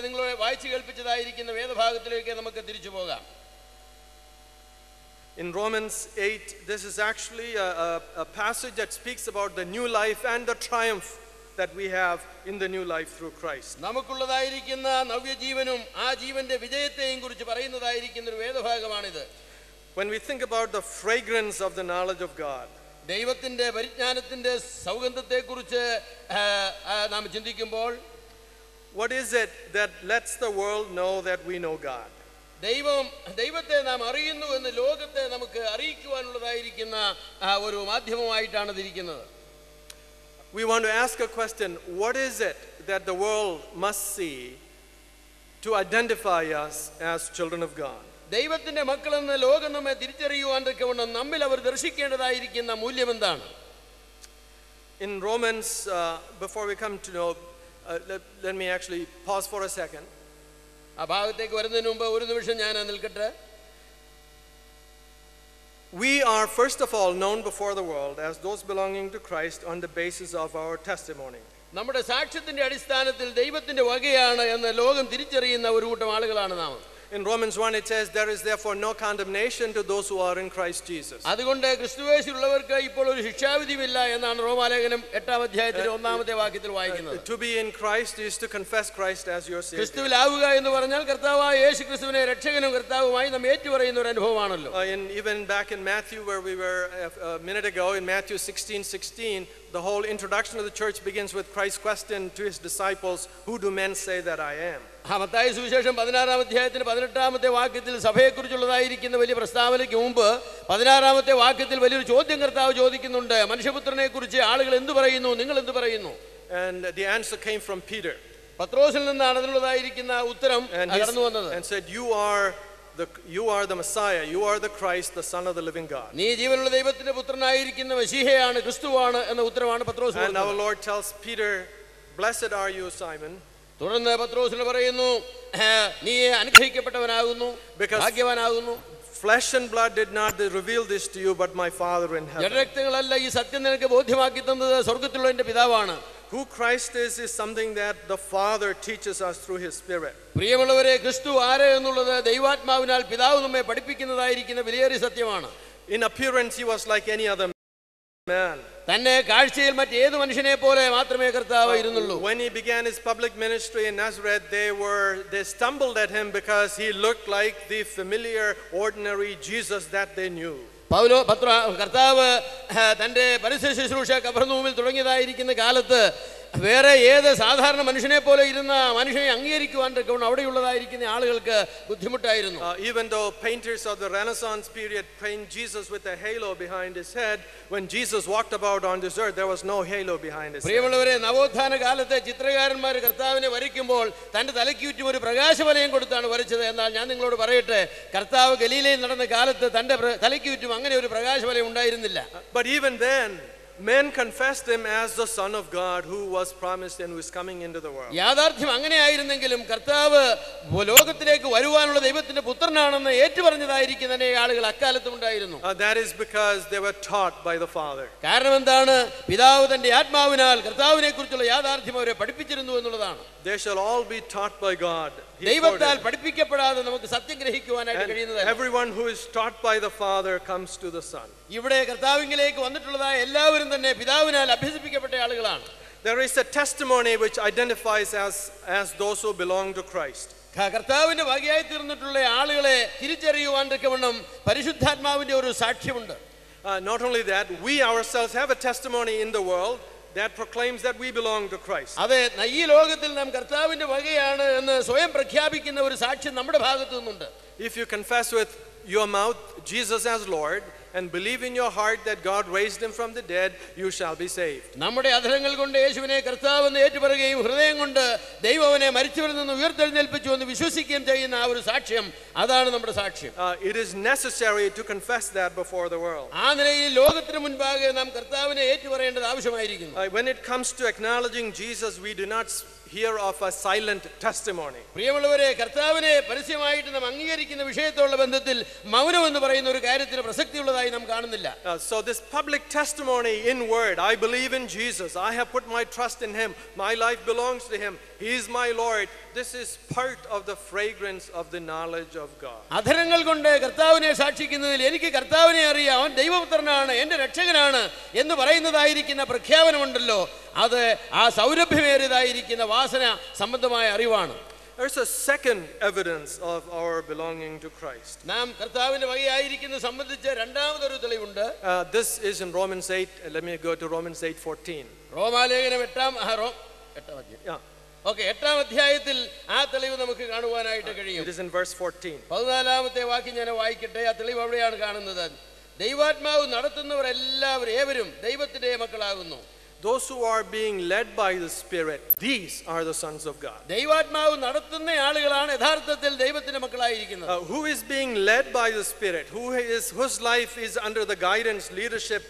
നിങ്ങളെ വായിച്ചു കേൾപ്പിച്ചതായിരിക്കുന്ന വേദഭാഗത്തിലേക്ക് നമുക്ക് തിരിച്ചു പോകാം. In Romans 8, this is actually a passage that speaks about the new life and the triumph that we have in the new life through Christ. നമുക്കുള്ളതായിരിക്കുന്ന നവ്യജീവനും ആ ജീവന്റെ വിജയത്തെയും കുറിച്ച് പറയുന്നതായിരിക്കുന്ന ഒരു വേദഭാഗമാണിത്. When we think about the fragrance of the knowledge of God, ദൈവത്തിന്റെ പരിജ്ഞാനത്തിന്റെ സൗഗന്ധത്തെക്കുറിച്ച് നാം ചിന്തിക്കുമ്പോൾ, what is it that lets the world know that we know God? ദൈവത്തെ നാം അറിയുന്നു എന്ന് ലോകത്തെ നമുക്ക് അറിയിക്കുവാനുള്ളതായിരിക്കുന്ന ഒരു മാധ്യമമായിട്ടാണ് ഇതിരിക്കുന്നത്. We want to ask a question: what is it that the world must see to identify us as children of God? ദൈവത്തിന്റെ മക്കളെന്ന് ലോകം നമ്മെ തിരിച്ചറിയുവാൻ തക്കവണ്ണം നമ്മിൽ അവർ ദർശിക്കേണ്ടതായിരിക്കുന്ന മൂല്യം എന്താണ്? In Romans, before we come to know, let me actually pause for a second. ആ ഭാഗത്തേക്ക് വരുന്നതിന് മുമ്പ് ഒരു നിമിഷം ഞാൻ നിൽക്കട്ടെ. We are first of all known before the world as those belonging to Christ on the basis of our testimony. നമ്മുടെ സാക്ഷ്യത്തിന്റെ അടിസ്ഥാനത്തിൽ ദൈവത്തിന്റെ വകയാണ് എന്ന് ലോകം തിരിച്ചറിയുന്ന ഒരു കൂട്ടം ആളുകളാണ് നാം. In Romans 1 it says there is therefore no condemnation to those who are in Christ Jesus. അതുകൊണ്ട് ക്രിസ്തുയേശുവിലുള്ളവർക്ക് ഇപ്പോൾ ഒരു ശിക്ഷാവിധിയില്ല എന്നാണ് റോമാലേഖനം 8-ാം അധ്യായത്തിലെ 1-ാമത്തെ വാക്യത്തിൽ വായിക്കുന്നത്. To be in Christ is to confess Christ as your Savior. ക്രിസ്തുവിലാവുക എന്ന് പറഞ്ഞാൽ കർത്താവായ യേശുക്രിസ്തുവിനെ രക്ഷകനും കർത്താവുമായി നാം ഏറ്റുപറയുന്ന ഒരു അനുഭവമാണല്ലോ. Even back in Matthew where we were a minute ago, in Matthew 16:16, the whole introduction of the church begins with Christ's question to his disciples, who do men say that I am? Mathai സുവിശേഷം 16-ാം അധ്യായത്തിന് 18-ാമത്തെ വാക്യത്തിൽ സഭയെക്കുറിച്ചുള്ളതായിരിക്കുന്ന വലിയ പ്രസ്താവനയ്ക്ക് മുമ്പ് 16-ാമത്തെ വാക്യത്തിൽ വലിയൊരു ചോദ്യം കർത്താവ് ചോദിക്കുന്നുണ്ട്. മനുഷ്യപുത്രനെ കുറിച്ച് ആളുകൾ എന്ത് പറയുന്നു, നിങ്ങൾ എന്ത് പറയുന്നു? And the answer came from Peter. പത്രോസിൽ നിന്നാണ് അതിനുള്ളതായിരിക്കുന്ന ഉത്തരം കടന്നു വന്നത്. And said, you are you are the Messiah, you are the Christ, the Son of the living God. നീ ജീവനുള്ള ദൈവത്തിന്റെ പുത്രനായിരിക്കുന്ന മെശീഹയാണ്, ക്രിസ്തുവാണ് എന്ന ഉത്തരവാണ് പത്രോസ് And our കൊടുത്തത്. Lord tells Peter, "Blessed are you, Simon." തുടർന്ന് പത്രോസിന് പറയുന്നു, നീ അനുഗ്രഹിക്കപ്പെട്ടവനാകുന്നു, ഭാഗ്യവാനാകുന്നു. Flesh and blood did not reveal this to you, but my Father in heaven. ജഡരക്തങ്ങളല്ല ഈ സത്യം നിനക്ക് ബോധ്യമാക്കി തന്നത് സ്വർഗ്ഗത്തിലുള്ള എന്റെ പിതാവാണ്. Who Christ is something that the Father teaches us through His Spirit. പ്രിയമുള്ളവരെ, ക്രിസ്തു ആര് എന്നുള്ളത് ദൈവാത്മാവിനാൽ പിതാവ് നമ്മെ പഠിപ്പിക്കുന്നതായിരിക്കുന്ന വിലയേറിയ സത്യമാണ്. In appearance he was like any other man. തന്നെ കാഴ്ചയിൽ മറ്റേത് മനുഷ്യനെ പോലെ മാത്രമേ കർത്താവ് ഇരുന്നുള്ളൂ. When he began his public ministry in Nazareth, they stumbled at him because he looked like the familiar ordinary Jesus that they knew. കർത്താവ് തന്റെ പരസ്യ ശുശ്രൂഷ കഫർനഹൂമിൽ തുടങ്ങിയതായിരിക്കുന്ന കാലത്ത് വേറെ ഏത് സാധാരണ മനുഷ്യനെ പോലെ ഇരുന്ന മനുഷ്യനെ അംഗീകരിക്കുവാൻ അവിടെയുള്ളതായിരിക്കുന്ന ആളുകൾക്ക് ബുദ്ധിമുട്ടായിരുന്നു. Even though painters of the Renaissance period paint Jesus with a halo behind his head, when Jesus walked about on this earth there was no halo behind his head. പ്രിയമുള്ളവരെ, നവോത്ഥാന കാലത്തെ ചിത്രകാരന്മാർ കർത്താവിനെ വരയ്ക്കുമ്പോൾ തന്റെ തലയ്ക്ക് ചുറ്റും ഒരു പ്രകാശവലയം കൊടുത്താണ് വരച്ചത്. എന്നാൽ ഞാൻ നിങ്ങളോട് പറയട്ടെ, കർത്താവ് ഗലീലയിൽ നടന്ന കാലത്ത് തന്റെ തലയ്ക്ക് ചുറ്റും അങ്ങനെ ഒരു പ്രകാശവലയം ഉണ്ടായിരുന്നില്ല. But even then men confessed him as the Son of God who was promised and who is coming into the world. യാഥാർത്ഥ്യം അങ്ങനെയായിരുന്നെങ്കിലും കർത്താവ് ലോകത്തിലേക്ക് വരുവാനുള്ള ദൈവത്തിന്റെ പുത്രനാണെന്ന് ഏറ്റുപറഞ്ഞതായിരിക്കുന്ന അനേക ആളുകൾ അക്കാലത്തും ഉണ്ടായിരുന്നു. That is because they were taught by the Father. കാരണം എന്താണ്? പിതാവ് തന്റെ ആത്മാവിനാൽ കർത്താവിനെ കുറിച്ചുള്ള യാഥാർത്ഥ്യം അവരെ പഠിപ്പിച്ചിരുന്നു എന്നുള്ളതാണ്. They shall all be taught by God. ദൈവത്താൽ പഠിപ്പിക്കപ്പെടാതെ നമുക്ക് സത്യം ഗ്രഹിക്കുവാനായിട്ട് കഴിയുന്നതല്ല. Everyone who is taught by the Father comes to the Son. ഇവിടെ കർത്താവിലേക്ക് വന്നിട്ടുള്ളതായ എല്ലാവരും തന്നെ പിതാവിനാൽ അഭ്യസിപ്പിക്കപ്പെട്ട ആളുകളാണ്. There is a testimony which identifies as those who belong to Christ. കർത്താവിന്റെ വകയായി തീർന്നിട്ടുള്ള ആളുകളെ തിരിച്ചറിയുവാൻ തക്കവണ്ണം പരിശുദ്ധാത്മാവിന്റെ ഒരു സാക്ഷ്യമുണ്ട്. Not only that, we ourselves have a testimony in the world that proclaims that we belong to Christ. അതെ, ഈ ലോകത്തിൽ നാം കർത്താവിന്റെ വകയാണ് എന്ന് സ്വയം പ്രഖ്യാപിക്കുന്ന ഒരു സാക്ഷ്യം നമ്മുടെ ഭാഗത്തു നിന്നുണ്ട്. If you confess with your mouth Jesus as Lord and believe in your heart that God raised him from the dead, you shall be saved. നമ്മുടെ അധരങ്ങൾ കൊണ്ട് യേശുവിനെ കർത്താവെന്ന് ഏറ്റുപറയുകയും ഹൃദയം കൊണ്ട് ദൈവം അവനെ മരിച്ചവരിൽ നിന്ന് ഉയർത്തെഴുന്നേൽപ്പിച്ചു എന്ന് വിശ്വസിക്കുകയും ചെയ്യുന്ന ആ ഒരു സാക്ഷ്യം, അതാണ് നമ്മുടെ സാക്ഷ്യം. It is necessary to confess that before the world. ആ നിലയിൽ ലോകത്തിന് മുൻപാകെ നാം കർത്താവിനെ ഏറ്റുപറയേണ്ടത് ആവശ്യമായിരിക്കുന്നു. When it comes to acknowledging Jesus, we do not hear of a silent testimony. പ്രിയമുള്ളവരെ, കർത്താവിനെ പരസ്യമായിട്ട് നാം അംഗീകരിക്കുന്ന വിഷയത്തോടുള്ള ബന്ധത്തിൽ മൗനം എന്ന് പറയുന്ന ഒരു കാര്യത്തിന് പ്രസക്തിയുള്ളതായി നാം കാണുന്നില്ല. So this public testimony in word, I believe in Jesus, I have put my trust in him, my life belongs to him, he is my Lord, this is part of the fragrance of the knowledge of God. അധരങ്ങൾ കൊണ്ട് കർത്താവിനെ സാക്ഷിക്കുന്നതിൽ എനിക്ക് കർത്താവിനെ അറിയാം, അവൻ ദൈവപുത്രനാണ്, എൻ്റെ രക്ഷകനാണ് എന്ന് പറയുന്നതായിരിക്കുന്ന പ്രഖ്യാപനമുണ്ടല്ലോ, അത് ആ സൗരഭ്യമേറിയതായിരിക്കുന്ന വാസന സംബന്ധമായ അറിവാണ്. There's a second evidence of our belonging to Christ. നാം കർത്താവിന്റെ വകയായിരിക്കുന്നത് സംബന്ധിച്ച് രണ്ടാമതൊരു തെളിവുണ്ട്. This is in Romans 8. Let me go to Romans 8:14. റോമാലേഖനം 8-ാം അധ്യായത്തിൽ ആ തെളിവ് നമുക്ക് കാണുവാനായിട്ട് കഴിയും. It is in verse 14. 14-ാമത്തെ വാക്യം ഞാൻ വായിക്കട്ടെ. ആ തെളിവ് അവിടെയാണ് കാണുന്നത്. ദൈവാത്മാവ് നടത്തുന്നവർ ഏവരും ദൈവത്തിന്റെ മക്കളാകുന്നു. Those who are being led by the Spirit, these are the sons of God. ദൈവാത്മാവ് നടത്തുന്ന ആളുകളാണ് യഥാർത്ഥത്തിൽ ദൈവത്തിന്റെ മക്കളായിരിക്കുന്നത്. Who is being led by the Spirit? Whose life is under the guidance, leadership,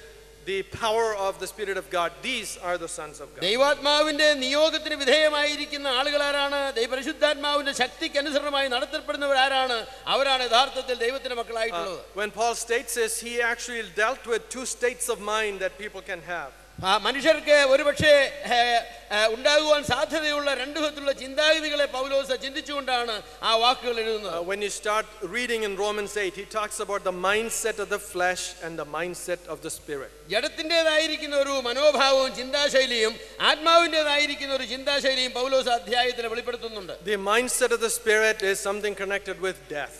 the power of the Spirit of God? These are the sons of God. ദൈവാത്മാവിന്റെ നിയോഗത്തിന് വിധേയമായിരിക്കുന്ന ആളുകളാരാണ്? പരിശുദ്ധാത്മാവിന്റെ ശക്തിക്ക് അനുസരണമായി നടത്തപ്പെടുന്നവരാരാണ്? അവരാണ് യഥാർത്ഥത്തിൽ ദൈവത്തിന്റെ മക്കളായിട്ടുള്ളത്. When Paul states this, he actually dealt with two states of mind that people can have. മനുഷ്യർക്ക് ഒരുപക്ഷെ ഉണ്ടാകുവാൻ സാധ്യതയുള്ള രണ്ടു വിധത്തിലുള്ള ചിന്താഗതികളെ പൗലോസ് ചിന്തിച്ചുകൊണ്ടാണ് ആ വാക്കുകൾ എഴുതുന്നത്. When you start reading in Romans 8, he talks about the mindset of the flesh and the mindset of the Spirit. ജഡത്തിൻ്റെതായിരിക്കുന്ന ഒരു മനോഭാവവും ചിന്താശൈലിയും ആത്മാവിൻ്റെതായിരിക്കുന്ന ഒരു ചിന്താശൈലിയും പൗലോസ് അധ്യായത്തിൽ വെളിപ്പെടുത്തുന്നുണ്ട്. The mindset of the Spirit is something connected with death.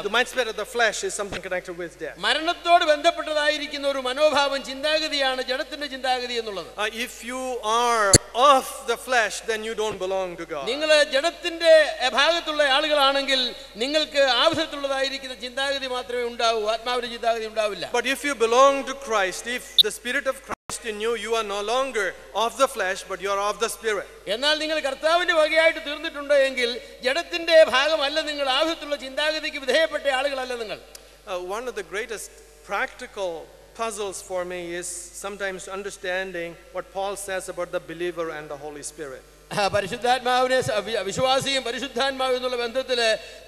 The mindset of the flesh is something connected with death. മരണത്തോട് ബന്ധപ്പെട്ടതായിരിക്കുന്ന ഒരു മനോഭാവം ചിന്താഗതിയാണ് ജഡത്തിന്റെ ചിന്താഗതി എന്നുള്ളത്. If you are of the flesh, then you don't belong to God. നിങ്ങൾ ജഡത്തിന്റെ ഭാഗത്തുള്ള ആളുകളാണെങ്കിൽ നിങ്ങൾക്ക് ആവശ്യമുള്ളതായിരിക്കുന്ന ചിന്താഗതി മാത്രമേ ഉണ്ടാവൂ, ആത്മാവിന്റെ ചിന്താഗതി ഉണ്ടാവില്ല. But if you belong to Christ, if the Spirit of Christ in you, you are no longer of the flesh, but you are of the Spirit. എന്നാൽ നിങ്ങൾ കർത്താവിന്റെ വകയായിട്ട് തീർന്നിട്ടുണ്ട് എങ്കിൽ ജഡത്തിന്റെ ഭാഗമല്ല നിങ്ങൾ, ആവശ്യത്തിലുള്ള ചിന്താഗതിക്ക് വിധേയപ്പെട്ട ആളുകളല്ല നിങ്ങൾ. One of the greatest practical puzzles for me is sometimes understanding what Paul says about the believer and the Holy Spirit. പരിശുദ്ധാത്മാവിനെ വിശ്വാസിയും പരിശുദ്ധാത്മാവും എന്നുള്ള ബന്ധത്തിൽ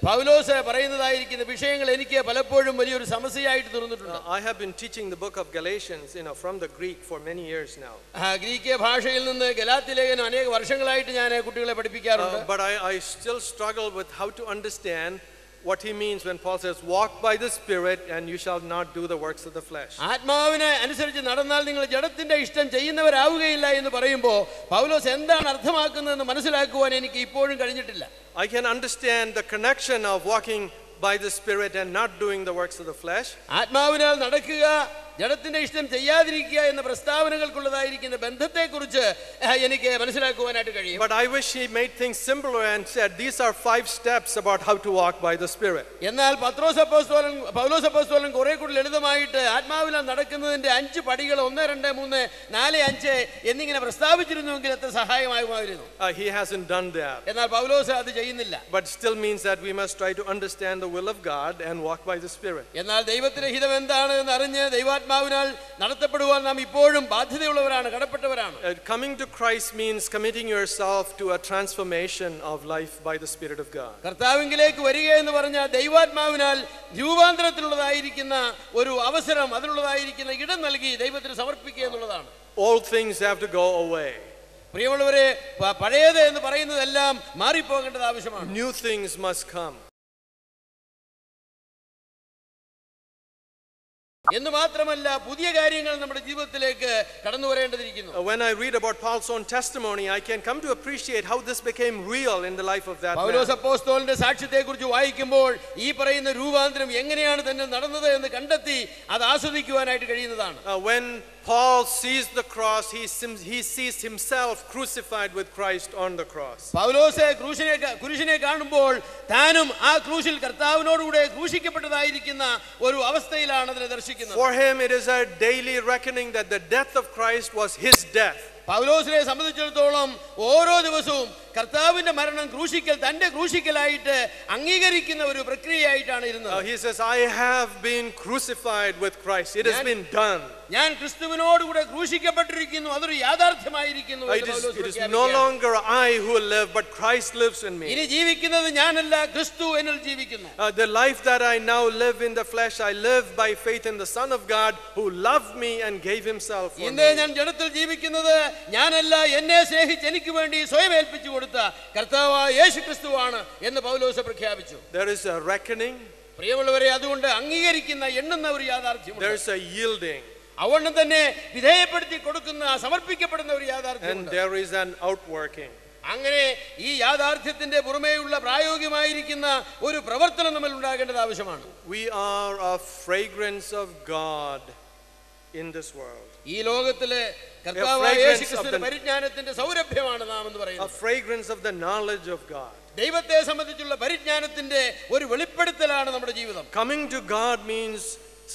പൗലോസ് പറയുന്നതായിരിക്കുന്ന വിഷയങ്ങൾ എനിക്ക് പലപ്പോഴും വലിയൊരു സമസ്യയായിട്ട് തീർന്നിട്ടുണ്ട്. I have been teaching the book of Galatians, from the Greek for many years now. Greek ഭാഷയിൽ നിന്ന് ഗലാത്യ ലേഖനം അനേക വർഷങ്ങളായിട്ട് ഞാൻ കുട്ടികളെ പഠിപ്പിക്കാറുണ്ട്. But I still struggle with how to understand what he means when Paul says, walk by the Spirit and you shall not do the works of the flesh. ആത്മാവിനെ അനുസരിച്ച് നടന്നാൽ നിങ്ങൾ ജഡത്തിന്റെ ഇഷ്ടം ചെയ്യുന്നവരാവുകയില്ല എന്ന് പറയുമ്പോൾ പൗലോസ് എന്താണ് അർത്ഥമാക്കുന്നതെന്ന് മനസ്സിലാക്കുവാൻ എനിക്ക് ഇപ്പോഴും കഴിഞ്ഞിട്ടില്ല. I can understand the connection of walking by the Spirit and not doing the works of the flesh. ആത്മാവിനാൽ നടക്കുക ജഡത്തിന്റെ ഇഷ്ടം ചെയ്യാതിരിക്കുക എന്ന പ്രസ്താവനകൾക്കുള്ളതായിരിക്കുന്ന ബന്ധത്തെക്കുറിച്ച് എനിക്ക് മനസ്സിലാക്കുവാനായിട്ട് കഴിയും. But I wish he made things simpler and said these are 5 steps about how to walk by the Spirit. എന്നാൽ പൗലോസ് അപ്പോസ്തലൻ കുറെ കൂടി ലളിതമായിട്ട് ആത്മാവിനാൽ നടക്കുന്നതിന്റെ 5 പടികൾ 1 2 3 4 5 എന്നിങ്ങനെ പ്രസ്താവിച്ചിരുന്നുവെങ്കിൽ എത്ര സഹായമാകുമായിരുന്നു. He hasn't done that. എന്നാൽ പൗലോസ് അത് ചെയ്യുന്നില്ല. But still means that we must try to understand the will of God and walk by the Spirit. എന്നാൽ ദൈവത്തിന്റെ ഹിതം എന്താണ് എന്ന് അറിഞ്ഞ് ദൈവാത്മാവിനാൽ നടത്തപ്പെടുവാൻ നാം ഇപ്പോഴും ബാധ്യതയുള്ളവരാണ്, കടപ്പെട്ടവരാണ്. Coming to Christ means committing yourself to a transformation of life by the Spirit of God. കർത്താവിലേക്ക് വരിക എന്ന് പറഞ്ഞാൽ ദൈവാത്മാവിനാൽ രൂപാന്തരത്തിലുള്ളതായിരിക്കുന്ന ഒരു അവസരം, അതിനുള്ളതായിരിക്കുന്ന ഇടം നൽകി ദൈവത്തിന് സമർപ്പിക്കുക എന്നുള്ളതാണ്. All things have to go away. പ്രിയമുള്ളവരെ, പഴയത് എന്ന് പറയുന്നതെല്ലാം മാറിപ്പോകേണ്ടത് ആവശ്യമാണ്. New things must come. എന്ന് മാത്രമല്ല പുതിയ കാര്യങ്ങൾ നമ്മുടെ ജീവിതത്തിലേക്ക് കടന്നു വരേണ്ടതിരിക്കുന്നു. When I read about Paul's own testimony, I can come to appreciate how this became real in the life of that man. പൗലോസ് അപ്പോസ്തലന്റെ സാക്ഷ്യത്തെക്കുറിച്ച് വായിക്കുമ്പോൾ ഈ പറയുന്ന രൂപാന്തരം എങ്ങനെയാണ് തന്നെ നടന്നത് എന്ന് കണ്ടെത്തി അത് ആസ്വദിക്കുവാനായിട്ട് കഴിയുന്നതാണ്. When Paul sees the cross, he sees himself crucified with Christ on the cross. പൗലോസ് കുരിശിനെ കാണുമ്പോൾ താനും ആ ക്രൂശിൽ കർത്താവിനോടുകൂടെ ക്രൂശിക്കപ്പെട്ടതായിരിക്കുന്ന ഒരു അവസ്ഥയിലാണ് അതിനെ ദർശിക്കുന്നത്. For him it is a daily reckoning that the death of Christ was his death. പൗലോസിനെ സംബന്ധിച്ചിടത്തോളം ഓരോ ദിവസവും കർത്താവിന്റെ മരണം ക്രൂശിക്കൽ തന്റെ ക്രൂശിക്കലായിട്ട് അംഗീകരിക്കുന്ന ഒരു പ്രക്രിയയായിട്ടാണ് ഇരുന്നത്. He says, I have been crucified with Christ. It has been done. ഞാൻ ക്രിസ്തുവിനോടുകൂടെ ക്രൂശിക്കപ്പെട്ടിരിക്കുന്നു, അതൊരു യാഥാർത്ഥ്യമായിരിക്കുന്നു. It is no longer I who live, but Christ lives in me. ഇനി ജീവിക്കുന്നത് ഞാനല്ല, ക്രിസ്തു എന്നിൽ ജീവിക്കുന്നു. The life that I now live in the flesh, I live by faith in the Son of God who loved me and gave himself for me. ഇന്ന് ഞാൻ ജഡത്തിൽ ജീവിക്കുന്നത് ഞാനല്ല, എന്നെ സ്നേഹിച്ച് എനിക്ക് വേണ്ടി സ്വയം ഏൽപ്പിച്ചു കൊടുത്ത കർത്താവായ യേശുക്രിസ്തുവാണ് എന്ന് പൗലോസ് പ്രഖ്യാപിച്ചു. There is a reckoning. പ്രിയമുള്ളവരെ, അതുകൊണ്ട് അംഗീകരിക്കുന്ന എണ്ണുന്ന ഒരു യാഥാർത്ഥ്യമുണ്ട്. There is a yielding. അവണ്ണം തന്നെ വിധേയപ്പെടുത്തി കൊടുക്കുന്ന സമർപ്പിക്കപ്പെടുന്ന ഒരു യാഥാർത്ഥ്യം. And there is an outworking. അങ്ങനെ ഈ യാഥാർത്ഥ്യത്തിന്റെ പുറമേയുള്ള പ്രായോഗികമായിരിക്കുന്ന ഒരു പ്രവർത്തനം നമ്മൾ ഉണ്ടാകേണ്ടത് ആവശ്യമാണ്. We are a fragrance of God in this world. ഈ ലോകത്തിലെ കർത്താവായ യേശുക്രിസ്തുവിന്റെ പരിജ്ഞാനത്തിന്റെ സൗരഭ്യമാണ് നാം എന്ന് പറയുന്നത്. A fragrance of the knowledge of God. ദൈവത്തെ സംബന്ധിച്ചുള്ള പരിജ്ഞാനത്തിന്റെ ഒരു വെളിപ്പെടുത്തലാണ് നമ്മുടെ ജീവിതം. Coming to God means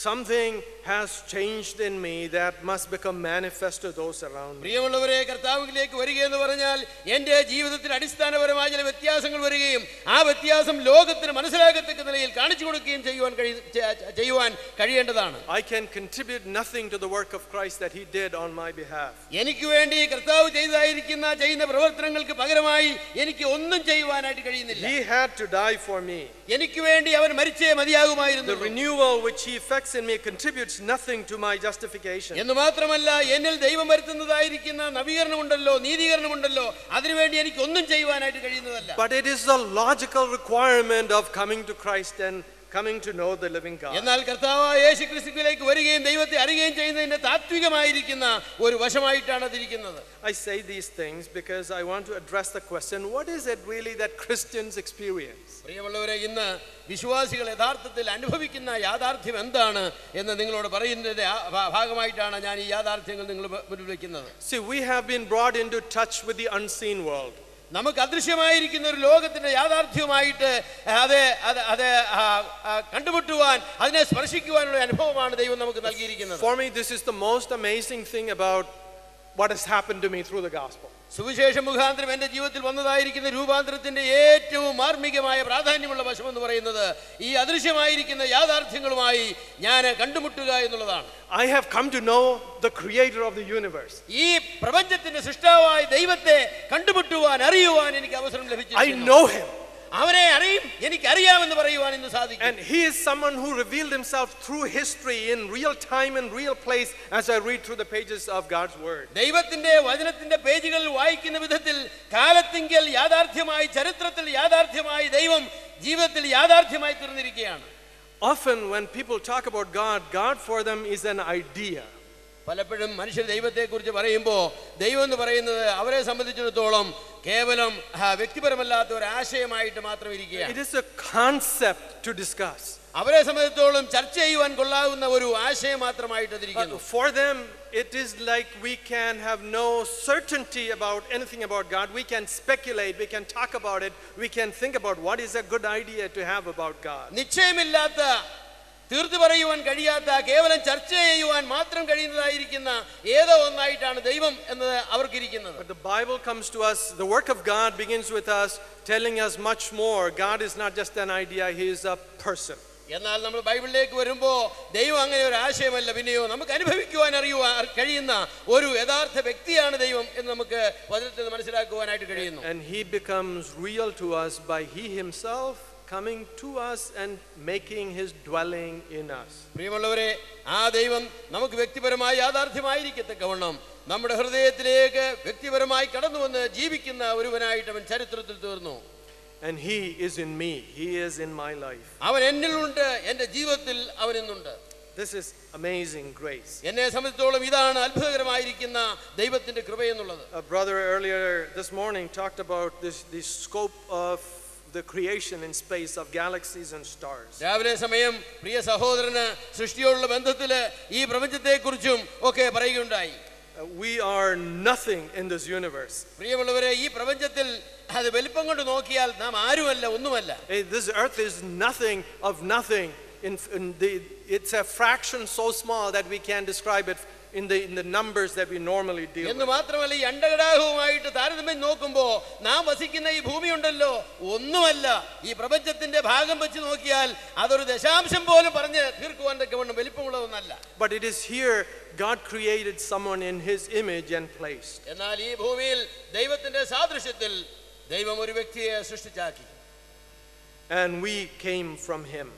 something has changed in me that must become manifest to those around me. പ്രിയമുള്ളവരെ, കർത്താവിലേക്ക് വരിക എന്ന് പറഞ്ഞാൽ എൻ്റെ ജീവിതത്തിൽ അടിസ്ഥാനപരമായ ചില വ്യത്യാസങ്ങൾ വരികയും ആ വ്യത്യാസം ലോകത്തിന് മനസ്സിലാകത്തക്ക നിലയിൽ കാണിച്ചു കൊടുക്കുകയും ചെയ്യുവാൻ കഴിയേണ്ടതാണ്. I can contribute nothing to the work of Christ that he did on my behalf. എനിക്ക് വേണ്ടി കർത്താവ് ചെയ്യുന്ന പ്രവർത്തനങ്ങൾക്ക് പകരമായി എനിക്ക് ഒന്നും ചെയ്യുവാനായിട്ട് കഴിയുന്നില്ല. He had to die for me. എനിക്ക് വേണ്ടി അവൻ മരിച്ചേ മതിയാകുമായിരുന്നു. The renewal which he effects in me contributes nothing to my justification. എന്ന് മാത്രമല്ല, എന്നിൽ ദൈവം വരുത്തുന്നതായിരിക്കുന്ന നവീകരണമുണ്ടല്ലോ, നീതീകരണമുണ്ടല്ലോ, അതിനുവേണ്ടി എനിക്ക് ഒന്നും ചെയ്യുവാനായിട്ട് കഴിയുന്നതല്ല. But it is a logical requirement of coming to Christ and coming to know the living God. എന്നാൽ കർത്താവായ യേശുക്രിസ്തുവിലേക്ക് വരികയും ദൈവത്തെ അറിയുകയും ചെയ്യുന്നതിന്റെ താത്വികമായിരിക്കുന്ന ഒരു വശമായിട്ടാണ് അതിരിക്കുന്നത്. I say these things because I want to address the question, what is it really that Christians experience? പ്രിയമുള്ളവരെ, ഇന്ന് വിശ്വാസികൾ യഥാർത്ഥത്തിൽ അനുഭവിക്കുന്ന യാഥാർത്ഥ്യം എന്താണ് എന്ന് നിങ്ങളോട് പറയുന്നതിന്റെ ഭാഗമായിട്ടാണ് ഞാൻ ഈ യാഥാർത്ഥ്യങ്ങൾ നിങ്ങൾ മുന്നിൽ വെക്കുന്നത്. See, we have been brought into touch with the unseen world. നമുക്ക് അദൃശ്യമായിരിക്കുന്ന ഒരു ലോകത്തിന്റെ യാഥാർത്ഥ്യമായിട്ട് അത് കണ്ടുമുട്ടുവാൻ, അതിനെ സ്പർശിക്കുവാനുള്ള അനുഭവമാണ് ദൈവം നമുക്ക് നൽകിയിരിക്കുന്നത്. For me, this is the most amazing thing about what has happened to me through the gospel. സുവിശേഷ മുഖാന്തരം എന്റെ ജീവിതത്തിൽ വന്നതായിരിക്കുന്ന രൂപാന്തരത്തിന്റെ ഏറ്റവും മാർമികമായ പ്രാധാന്യമുള്ള വശം എന്ന് പറയുന്നത് ഈ അദൃശ്യമായിരിക്കുന്ന യാഥാർത്ഥ്യങ്ങളുമായി ഞാൻ കണ്ടുമുട്ടുക എന്നുള്ളതാണ്. I have come to know the creator of the universe. ഈ പ്രപഞ്ചത്തിന്റെ സൃഷ്ടാവായ ദൈവത്തെ കണ്ടുമുട്ടുവാൻ, അറിയുവാൻ എനിക്ക് അവസരം ലഭിച്ചിരിക്കുന്നു. I know him. അവനെ അറിയും, എനിക്ക് അറിയാമെന്ന് പറയുവാൻ ഇന്ന് സാധിക്കും. And he is someone who revealed himself through history in real time and real place as I read through the pages of God's word. ദൈവത്തിന്റെ വചനത്തിന്റെ പേജുകൾ വായിക്കുന്ന വിധത്തിൽ കാലത്തിങ്കൽ യാഥാർത്ഥ്യമായി, ചരിത്രത്തിൽ യാഥാർത്ഥ്യമായി ദൈവം ജീവിതത്തിൽ യാഥാർത്ഥ്യമായി തീർന്നിരിക്കുകയാണ്. Often when people talk about God, God for them is an idea. പലപ്പോഴും മനുഷ്യർ ദൈവത്തെക്കുറിച്ച് പറയുമ്പോൾ ദൈവം എന്ന് പറയുന്നത് അവരെ സംബന്ധിച്ചിടത്തോളം കേവലം വ്യക്തിപരമല്ലാത്ത ഒരു ആശയമായിട്ട് മാത്രം ഇരിക്കുകയാണ്. It is a concept to discuss. അവരെ സംബന്ധിച്ചിടത്തോളം ചർച്ച ചെയ്യുവാൻ കൊള്ളാവുന്ന ഒരു ആശയം മാത്രമായിട്ട് അതിരിക്കുന്നു. For them it is like we can have no certainty about anything about God. We can speculate, we can talk about it, we can think about what is a good idea to have about God. നിശ്ചയമില്ലാത്ത, തീർത്തു പറയുവാൻ കഴിയാത്ത, കേവലം ചർച്ച ചെയ്യുവാൻ മാത്രം കഴിയുന്നതായിരിക്കുന്ന ഏതോ ഒന്നായിട്ടാണ് ദൈവം എന്നത് അവർക്കിരിക്കുന്നത്. But the Bible comes to us, the work of God begins with us, telling us much more. God is not just an idea, he is a person. എന്നാൽ നമ്മൾ ബൈബിളിലേക്ക് വരുമ്പോൾ ദൈവം അങ്ങനെ ഒരു ആശയമല്ല, പിന്നെയോ നമുക്ക് അനുഭവിക്കുവാൻ അറിയുവാൻ കഴിയുന്ന ഒരു യഥാർത്ഥ വ്യക്തിയാണ് ദൈവം എന്ന് നമുക്ക് വചനത്തിൽ മനസ്സിലാക്കുവാനായിട്ട് കഴിയുന്നു. And he becomes real to us by he himself coming to us and making his dwelling in us. പ്രിയമുള്ളവരെ, ആ ദൈവം നമുക്ക് വ്യക്തിപരമായി യാഥാർത്ഥ്യമായിരിക്കത്തക്കവണ്ണം നമ്മുടെ ഹൃദയത്തിലേക്ക് വ്യക്തിപരമായി കടന്നു വന്ന് ജീവിക്കുന്ന ഒരുവനായിട്ട് അവൻ ചരിത്രത്തിൽ തീർന്നു. And he is in me, he is in my life. അവൻ എന്നിലുണ്ട്, എൻ്റെ ജീവിതത്തിൽ അവൻ ഇന്നുണ്ട്. This is amazing grace. എന്നെ സംബന്ധിച്ചിടത്തോളം ഇതാണ് അത്ഭുതകരമായിരിക്കുന്ന ദൈവത്തിന്റെ കൃപ എന്നുള്ളത്. A brother earlier this morning talked about the scope of the creation in space of galaxies and stars. രാവിലെ സമയം പ്രിയ സഹോദരന് സൃഷ്ടിയോടുള്ള ബന്ധത്തില് ഈ പ്രപഞ്ചത്തെക്കുറിച്ചും ഒക്കെ പറയുകയുണ്ടായി. We are nothing in this universe. പ്രിയമുള്ളവരെ, ഈ പ്രപഞ്ചത്തിൽ അത് വലിപ്പം കൊണ്ട് നോക്കിയാൽ നാം ആരുമല്ല, ഒന്നുമല്ല. This earth is nothing of nothing. It's a fraction so small that we can't describe it in the numbers that we normally deal with. എന്ന് മാത്രമല്ല, ഈ അണ്ഡകടാഹവുമായിട്ട് താരതമ്യം നോക്കുമ്പോൾ നാം വസിക്കുന്ന ഈ ഭൂമി ഉണ്ടല്ലോ, ഒന്നുമല്ല. ഈ പ്രപഞ്ചത്തിന്റെ ഭാഗം വെച്ച് നോക്കിയാൽ അതൊരു ദശാംശം പോലും പറഞ്ഞ് തീർക്കുവാൻ തക്കവണ്ണം വലിപ്പമുള്ള ഒന്നല്ല. But it is here God created someone in his image and placed. എന്നാൽ ഈ ഭൂമിയിൽ ദൈവത്തിന്റെ സാദൃശ്യത്തിൽ ദൈവം ഒരു വ്യക്തിയെ സൃഷ്ടിച്ചാക്കി. And we came from him.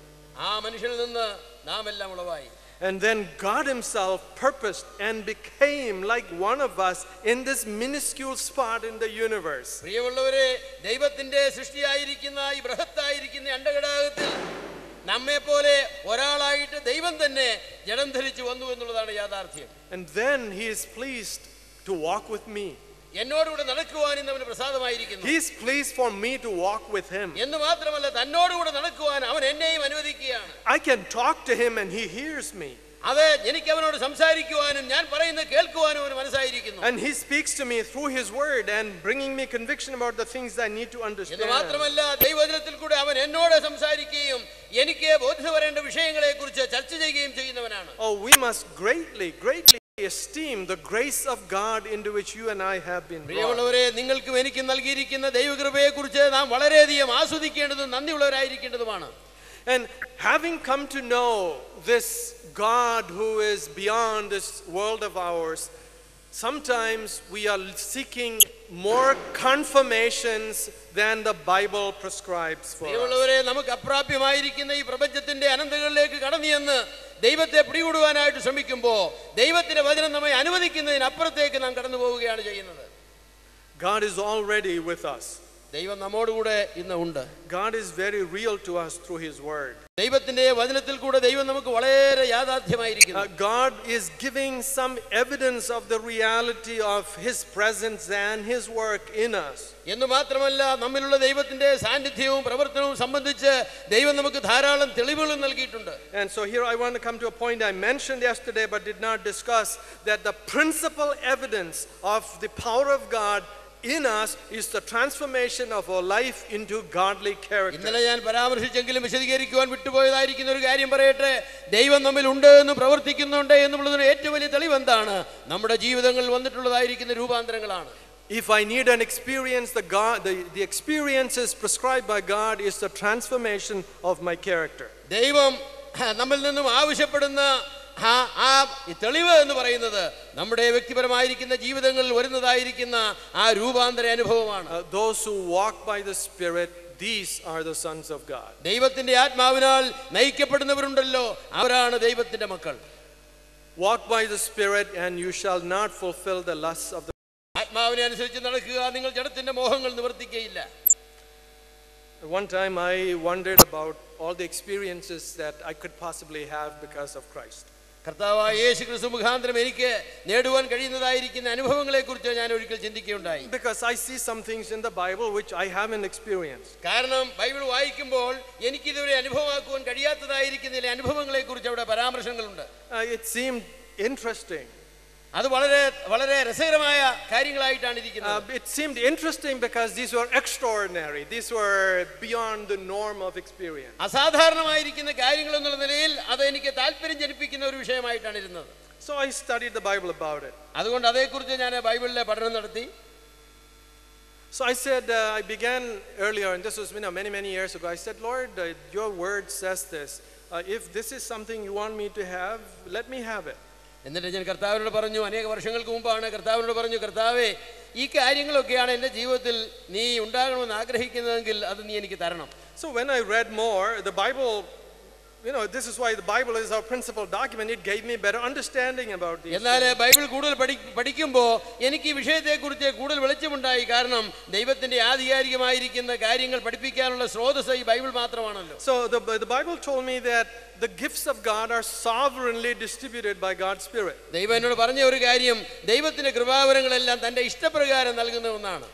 ആ മനുഷ്യനിൽ നിന്ന് നാം എല്ലാം ഉളവായി. And then God himself purposed and became like one of us in this minuscule spot in the universe. പ്രിയമുള്ളവരെ, ദൈവത്തിന്റെ സൃഷ്ടിയായിരിക്കുന്ന ഈ ബൃഹത്തായിരിക്കുന്ന അണ്ഡകടാഹത്തിൽ നമ്മെ പോലെ ഒരാളായിട്ട് ദൈവം തന്നെ ജഡം ധരിച്ചു വന്നു എന്നുള്ളതാണ് യാഥാർത്ഥ്യം. And then he is pleased to walk with me. എന്നോടുകൂടെ നടക്കുവാൻ അവന് പ്രസാദമായിരിക്കുന്നു. He is pleased for me to walk with him. എന്ന് മാത്രമല്ല, തന്നോടുകൂടെ നടക്കുവാൻ അവൻ എന്നെയും അനുവദിക്കുകയാണ്. I can talk to him and he hears me. അത് എനിക്ക് അവനോട് സംസാരിക്കുവാനും ഞാൻ പറയുന്നത് കേൾക്കുവാനും അവന് മനസ്സായിരിക്കുന്നു. And he speaks to me through his word and bringing me conviction about the things I need to understand. എന്ന് മാത്രമല്ല, ദൈവവചനത്തിൽ കൂടെ അവൻ എന്നോട് സംസാരിക്കുകയും എനിക്ക് ബോധ്യപ്പെടേണ്ട വിഷയങ്ങളെക്കുറിച്ച് ചർച്ച ചെയ്യുകയും ചെയ്യുന്നവനാണ്. Oh, we must greatly esteem the grace of God into which you and I have been brought. പ്രിയമുള്ളവരെ, നിങ്ങൾക്കും എനിക്കും നൽകിയിരിക്കുന്ന ദൈവകൃപയെക്കുറിച്ച് നാം വളരെയധികം ആസ്വദിക്കേണ്ടതും നന്ദിയുള്ളവരായിരിക്കേണ്ടതുമാണ്. And having come to know this God who is beyond this world of ours, sometimes we are seeking more confirmations than the Bible prescribes for us. പ്രിയമുള്ളവരെ, നമുക്ക് അപ്രാപ്യമായിരിക്കുന്ന ഈ പ്രപഞ്ചത്തിന്റെ അനന്തങ്ങളിലേക്ക് കടന്നു ചെന്ന് ദൈവത്തെ പിടികൂടുവാനായിട്ട് ശ്രമിക്കുമ്പോൾ ദൈവത്തിന്റെ വചനം നമ്മെ അനുവദിക്കുന്നതിനപ്പുറത്തേക്ക് നാം കടന്നു പോവുകയാണ് ചെയ്യുന്നത്. God is already with us. ദൈവം നമ്മോടുകൂടെ ഇന്ന് ഉണ്ട്. God is very real to us through his word. ദൈവത്തിന്റെ വചനത്തിൽ കൂടെ ദൈവം നമുക്ക് വളരെ യാഥാർത്ഥ്യമായിരിക്കുന്നു. God is giving some evidence of the reality of his presence and his work in us. എന്ന് മാത്രമല്ല, നമ്മിലുള്ള ദൈവത്തിന്റെ സാന്നിധ്യവും പ്രവർത്തനവും സംബന്ധിച്ച് ദൈവം നമുക്ക് ധാരാളം തെളിവുകൾ നൽകിയിട്ടുണ്ട്. And so here I want to come to a point I mentioned yesterday but did not discuss, that the principal evidence of the power of God in us is the transformation of our life into godly character. ഇന്നലെ ഞാൻ പരാമർശിച്ചെങ്കിലും വിശദീകരിക്കുവാൻ വിട്ടുപോയതായിരിക്കുന്ന ഒരു കാര്യം പറയട്ടെ. ദൈവം നമ്മിൽ ഉണ്ട് എന്ന് പ്രവർത്തിക്കുന്നുണ്ട് എന്നുള്ളതിന് ഏറ്റവും വലിയ തെളിവ് എന്താണ്? നമ്മുടെ ജീവിതങ്ങളിൽ വന്നിട്ടുള്ളതായിരിക്കുന്ന രൂപാന്തരങ്ങളാണ്. If I need an experience, the experiences prescribed by God is the transformation of my character. ദൈവം നമ്മിൽ നിന്നും ആവശ്യപ്പെടുന്ന ആ തെളിവ് എന്ന് പറയുന്നത് നമ്മുടെ വ്യക്തിപരമായിരിക്കുന്ന ജീവിതങ്ങളിൽ വരുന്നതായിരിക്കുന്ന ആ രൂപാന്തര അനുഭവമാണ്. Those who walk by the Spirit, these are the sons of God. ദൈവത്തിന്റെ ആത്മാവിനാൽ നയിക്കപ്പെടുന്നവരുണ്ടല്ലോ, അവരാണ് ദൈവത്തിന്റെ മക്കൾ. Walk by the Spirit and you shall not fulfill the lusts of the ആത്മാവിനെ അനുസരിച്ച് നടക്കുക, നിങ്ങൾ ജഡത്തിന്റെ മോഹങ്ങൾ നിവർത്തിക്കുകയില്ല. One time I wondered about all the experiences that I could possibly have because of Christ. കർത്താവായ യേശു ക്രിസ്തു മുഖാന്തരം എനിക്ക് നേടുവാൻ കഴിയുന്നതായിരിക്കുന്ന അനുഭവങ്ങളെക്കുറിച്ച് ഞാൻ ഒരിക്കൽ ചിന്തിക്കുകയുണ്ടായി. Because I see some things in the Bible which I haven't experienced. കാരണം ബൈബിൾ വായിക്കുമ്പോൾ എനിക്ക് ഇതുവരെ അനുഭവമാക്കുവാൻ കഴിയാത്തതായിരിക്കുന്ന ചില അനുഭവങ്ങളെക്കുറിച്ച് അവിടെ പരാമർശങ്ങളുണ്ട്. It seemed interesting. അത് വളരെ വളരെ രസകരമായ കാര്യങ്ങളായിട്ടാണ് ഇരിക്കുന്നത്. It seemed interesting because these were extraordinary. These were beyond the norm of experience. അസാധാരണമായിരിക്കുന്ന കാര്യങ്ങൾ എന്നുള്ള നിലയിൽ അത് എനിക്ക് താല്പര്യം ജനിപ്പിക്കുന്ന ഒരു വിഷയമായിട്ടാണ് ഇരുന്നത്. So I studied the Bible about it. അതുകൊണ്ട് അതേക്കുറിച്ച് ഞാൻ ബൈബിളിലെ പഠനം നടത്തി. So I said, I began earlier, and this was many years ago. I said, Lord, your word says this. If this is something you want me to have, let me have it. എന്നിട്ട് ഞാൻ കർത്താവിനോട് പറഞ്ഞു, അനേക വർഷങ്ങൾക്ക് മുമ്പാണ് കർത്താവിനോട് പറഞ്ഞു, കർത്താവേ, ഈ കാര്യങ്ങളൊക്കെയാണ് എൻ്റെ ജീവിതത്തിൽ നീ ഉണ്ടാകണമെന്ന് ആഗ്രഹിക്കുന്നതെങ്കിൽ അത് നീ എനിക്ക് തരണം. So when I read more, the Bible, this is why the Bible is our principal document. It gave me better understanding about these. എന്നാൽ ബൈബിൾ കൂടുതൽ പഠിക്കുമ്പോൾ എനിക്ക് ഈ വിഷയത്തെക്കുറിച്ച് കൂടുതൽ വെളിച്ചമുണ്ടായി. കാരണം ദൈവത്തിന്റെ ആധികാരികമായിരിക്കുന്ന കാര്യങ്ങൾ പഠിപ്പിക്കാനുള്ള സ്രോതസ്സ് ഈ Bible മാത്രമാണല്ലോ. So the Bible told me that the gifts of God are sovereignly distributed by God's Spirit. ദൈവം എന്നോട് പറഞ്ഞ ഒരു കാര്യം, ദൈവത്തിന്റെ കൃപാവരങ്ങളെല്ലാം തന്റെ ഇഷ്ടപ്രകാരം നൽകുന്ന ഒന്നാണ്.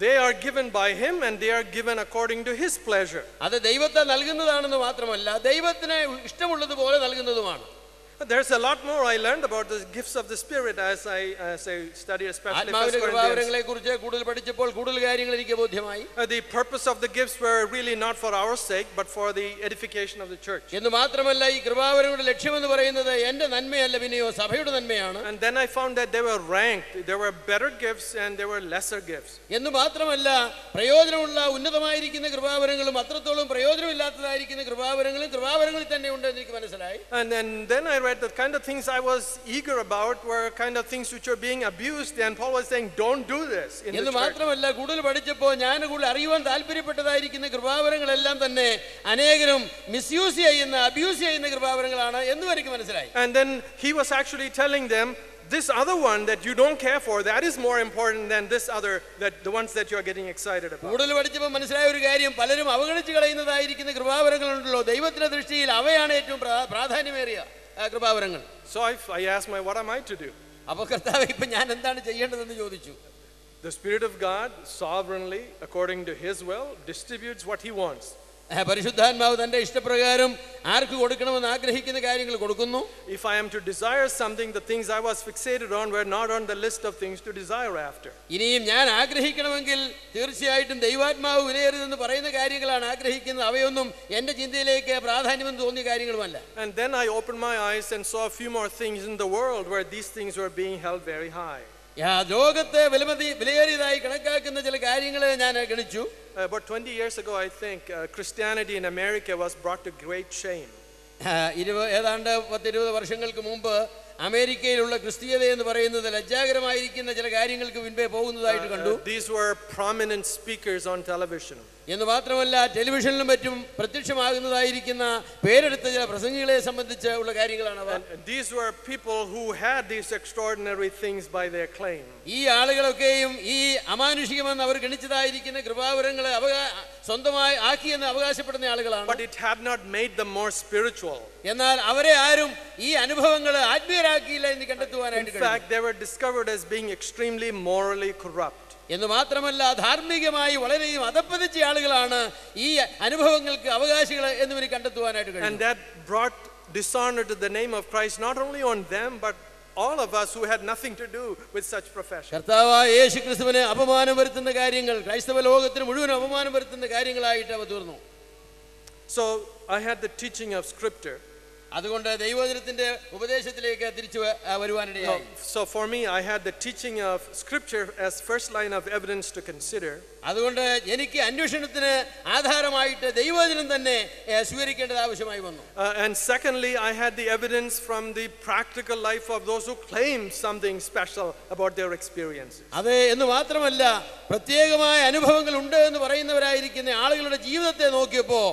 They are given by Him and they are given according to His pleasure. അത് ദൈവത്താൽ നൽകുന്നതാണെന്ന് മാത്രമല്ല, ദൈവത്തിന് ഇഷ്ടമുള്ളതുപോലെ നൽകുന്നതുമാണ്. There's a lot more I learned about the gifts of the Spirit as I studied, especially ആത്മാവിന്റെ കൃപാവരങ്ങളെക്കുറിച്ച് കൂടുതൽ പഠിച്ചപ്പോൾ കൂടുതൽ കാര്യങ്ങൾ എനിക്ക് ബോധ്യമായി. The purpose of the gifts were really not for our sake, but for the edification of the church. എന്ന് മാത്രമല്ല, ഈ കൃപാവരങ്ങളുടെ ലക്ഷ്യമെന്ന് പറയുന്നത് എൻ്റെ നന്മയല്ല, പിന്നെയോ സഭയുടെ നന്മയാണ്. And then I found that they were ranked. There were better gifts and there were lesser gifts. എന്ന് മാത്രമല്ല, പ്രയോജനമുള്ള ഉന്നതമായിരിക്കുന്ന കൃപാവരങ്ങളും അത്രത്തോളം പ്രയോജനമില്ലാത്തതായിരിക്കുന്ന കൃപാവരങ്ങളിൽ തന്നെ ഉണ്ട് എന്ന് എനിക്ക് മനസ്സിലായി. And then I read the kind of things I was eager about were kind of things which were being abused, and Paul was saying, don't do this in the church. എന്ന് മാത്രമല്ല, കൂടുതൽ പഠിച്ചപ്പോൾ ഞാൻ കൂടുതൽ അറിയുവാൻ താല്പര്യപ്പെട്ടതായിരിക്കുന്ന കൃപാവരങ്ങളെല്ലാം തന്നെ അനേകരും മിസ്യൂസ് ചെയ്യുന്ന, abuse ചെയ്യുന്ന കൃപാവരങ്ങളാണ് എന്നും എനിക്ക് മനസ്സിലായി. And then he was actually telling them, this other one that you don't care for, that is more important than this other, that the ones that you are getting excited about. കൂടുതൽ പഠിച്ചപ്പോൾ മനസ്സിലായ ഒരു കാര്യം, പലരും അവഗണിച്ച് കളയുന്നതായിരിക്കുന്ന കൃപാവരങ്ങളുണ്ടല്ലോ, ദൈവത്തിന്റെ ദൃഷ്ടിയിൽ അവയാണ് ഏറ്റവും പ്രാധാന്യമേറിയ കൃപാവരങ്ങൾ. So I asked what am I to do? അപ്പോൾ കർത്താവേ, ഇപ്പൊ ഞാൻ എന്താണ് ചെയ്യേണ്ടതെന്ന് ചോദിച്ചു. The Spirit of God sovereignly, according to His will, distributes what He wants. പരിശുദ്ധാത്മാവ് തന്റെ ഇഷ്ടപ്രകാരം ആർക്ക് കൊടുക്കണമെന്ന് ആഗ്രഹിക്കുന്ന കാര്യങ്ങൾ കൊടുക്കുന്നു. If I am to desire something, the things I was fixated on were not on the list of things to desire after. ഇനിയും ഞാൻ ആഗ്രഹിക്കണമെങ്കിൽ തീർച്ചയായിട്ടും ദൈവാത്മാവ് വിലയേറിയതെന്ന് പറയുന്ന കാര്യങ്ങളാണ് ആഗ്രഹിക്കുന്നത്. അവയൊന്നും എന്റെ ചിന്തയിലേക്ക് പ്രാധാന്യമെന്ന് തോന്നിയ കാര്യങ്ങളുമല്ല. And then I opened my eyes and saw a few more things in the world where these things were being held very high. ലോകത്തെ വിലയേറിയതായി കണക്കാക്കുന്ന ചില കാര്യങ്ങൾ ഞാൻ ഗണിച്ചു. About 20 years ago, I think, Christianity in America was brought to great shame. ഏതാണ്ട് 10-20 വർഷങ്ങൾക്ക് മുമ്പ് അമേരിക്കയിലുള്ള ക്രിസ്തീയത എന്ന് പറയുന്നത് ലജ്ജാകരമായിരിക്കുന്ന ചില കാര്യങ്ങൾക്ക് മുൻപേ പോകുന്നതായിട്ട് കണ്ടു. These were prominent speakers on television. എന്ന് മാത്രമല്ല, ടെലിവിഷനിലും മറ്റും പ്രത്യക്ഷമാകുന്നതായിരിക്കുന്ന പേരെടുത്ത ചില പ്രസംഗികളെ സംബന്ധിച്ച് ഉള്ള കാര്യങ്ങളാണ് അവ. These were people who had these extraordinary things by their claim. ഈ ആളുകളൊക്കെയും ഈ അമാനുഷികമെന്ന് അവർ ഗണിച്ചതായിരിക്കുന്ന കൃപാവരങ്ങളെ സ്വന്തമായി ആക്കിയെന്ന് അവകാശപ്പെടുന്ന ആളുകളാണ്. But it had not made them more spiritual. എന്നാൽ അവരെ ആരും ഈ അനുഭവങ്ങൾ ആത്മീയരാക്കിയില്ല എന്ന് കണ്ടെത്തുവാനായിട്ട് കഴിയും. In fact, they were discovered as being extremely morally corrupt. എന്ന് മാത്രമല്ല, ധാർമ്മികമായി വളരെയും അധപ്പതിച്ച ആളുകളാണ് ഈ അനുഭവങ്ങൾക്ക് അവകാശികൾ എന്നിവരെ കണ്ടെത്തുവാനായിട്ട് കഴിയും. And that brought dishonor to the name of Christ, not only on them but all of us who had nothing to do with such profession. കർത്താവായ യേശുക്രിസ്തുവിനെ അപമാനം വരുത്തുന്ന കാര്യങ്ങൾ ക്രൈസ്തവ ലോകത്തിന് മുഴുവൻ അപമാനം വരുത്തുന്ന കാര്യങ്ങളായിട്ട് അവ തീർന്നു. So I had the teaching of Scripture. അതുകൊണ്ട് ദൈവവചനത്തിന്റെ ഉപദേശത്തിലേക്ക് തിരിച്ചു വരുവാനിടയായി. So for me, I had the teaching of Scripture as first line of evidence to consider. അതുകൊണ്ട് എനിക്ക് അന്വേഷണത്തിന് ആധാരമായിട്ട് ദൈവവചനം തന്നെ സ്വീകരിക്കേണ്ടത് ആവശ്യമായി വന്നു. And secondly, I had the evidence from the practical life of those who claim something special about their experiences. അതെ എന്ന് മാത്രമല്ല പ്രത്യേകമായ അനുഭവങ്ങൾ ഉണ്ട് എന്ന് പറയുന്നവരായിരിക്കുന്ന ആളുകളുടെ ജീവിതത്തെ നോക്കിയപ്പോൾ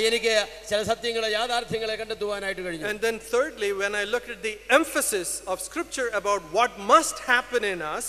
എനിക്ക് ചില സത്യങ്ങളെ യാഥാർത്ഥ്യങ്ങളെ കണ്ടെത്തുവാനായിട്ട് കഴിഞ്ഞു. And then thirdly, when I looked at the emphasis of Scripture about what must happen in us,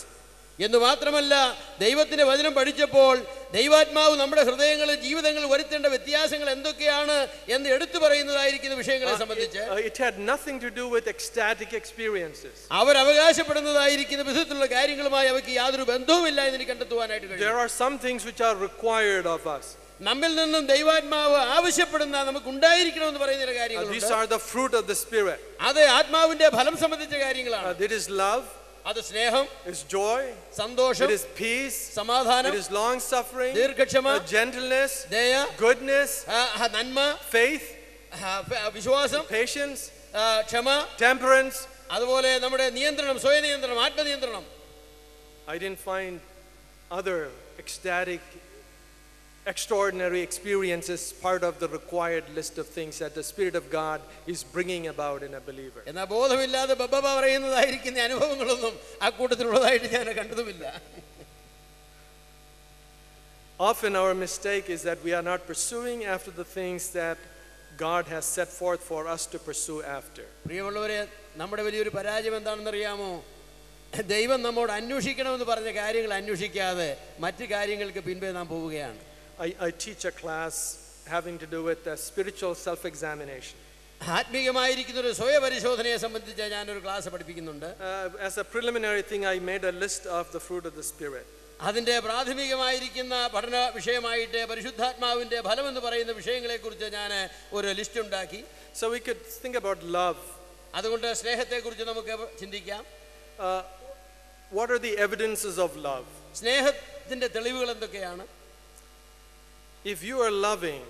എന്ന് മാത്രമല്ല ദൈവത്തിന്റെ വചനം പഠിച്ചപ്പോൾ ദൈവാത്മാവ് നമ്മുടെ ഹൃദയങ്ങളിൽ ജീവിതങ്ങളിൽ വരുത്തേണ്ട വ്യത്യാസങ്ങൾ എന്തൊക്കെയാണ് എന്ന് എടുത്തു പറയുന്നതായിരിക്കുന്ന വിഷയങ്ങളെ സംബന്ധിച്ച് it had nothing to do with ecstatic experiences. അവർ അവകാശപ്പെടുന്നതായിരിക്കുന്ന വിധത്തിലുള്ള കാര്യങ്ങളുമായി അവർക്ക് യാതൊരു ബന്ധവുമില്ല എന്ന് എനിക്ക് കണ്ടെത്തുവാനായിട്ട് കഴിഞ്ഞു. There are some things which are required of us. നമ്മിൽ നിന്നും ദൈവാത്മാവ് ആവശ്യപ്പെടുന്ന നമുക്ക് ഉണ്ടായിരിക്കണമെന്ന് പറയുന്ന കാര്യങ്ങളുണ്ട്. These are the fruit of the Spirit. അത് ആത്മാവിന്റെ ഫലം സംബന്ധിച്ച കാര്യങ്ങളാണ്. It is love. അത് സ്നേഹം, is joy, സന്തോഷം, it is peace, സമാധാനം, it is long suffering, ദീർഘക്ഷമ, gentleness, ദയ, goodness, നന്മ, faith, വിശ്വാസം, patience, ക്ഷമ, temperance. അതുപോലെ നമ്മുടെ നിയന്ത്രണം, സ്വയനിയന്ത്രണം, ആത്മനിയന്ത്രണം. I didn't find other ecstatic extraordinary experiences part of the required list of things that the Spirit of God is bringing about in a believer. എന്നാ ബോധമില്ലാതെ ബബ്ബ പറയുന്നതായിരിക്കുന്ന അനുഭവങ്ങളൊന്നും ആ കൂട്ടത്തിലുള്ളതായിട്ട് ഞാൻ കണ്ടതുമില്ല. Often our mistake is that we are not pursuing after the things that God has set forth for us to pursue after. പ്രിയമുള്ളവരെ, നമ്മുടെ വലിയൊരു പരാജയം എന്താണെന്ന് അറിയാമോ? ദൈവം നമ്മോട് അന്വേഷിക്കണമെന്ന് പറഞ്ഞ കാര്യങ്ങൾ അന്വേഷിക്കാതെ മറ്റു കാര്യങ്ങൾക്ക് പിൻപേ നാം പോവുകയാണ്. I teach a class having to do with spiritual self-examination. ആത്മീയമായിരിക്കുന്ന ഒരു സ്വയപരിശോധനയെ സംബന്ധിച്ച് ഞാനൊരു ക്ലാസ് പഠിപ്പിക്കുന്നുണ്ട്. As a preliminary thing, I made a list of the fruit of the Spirit. അതിന്റെ പ്രാഥമികമായിരിക്കുന്ന പഠന വിഷയമായിട്ട് പരിശുദ്ധാത്മാവിന്റെ ഫലം എന്ന് പറയുന്ന വിഷയങ്ങളെക്കുറിച്ച് ഞാൻ ഒരു ലിസ്റ്റ് ഉണ്ടാക്കി. So we could think about love. അതുകൊണ്ട് സ്നേഹത്തെക്കുറിച്ച് നമുക്ക് ചിന്തിക്കാം. What are the evidences of love? സ്നേഹത്തിന്റെ തെളിവുകൾ എന്തൊക്കെയാണ്? If you are loving,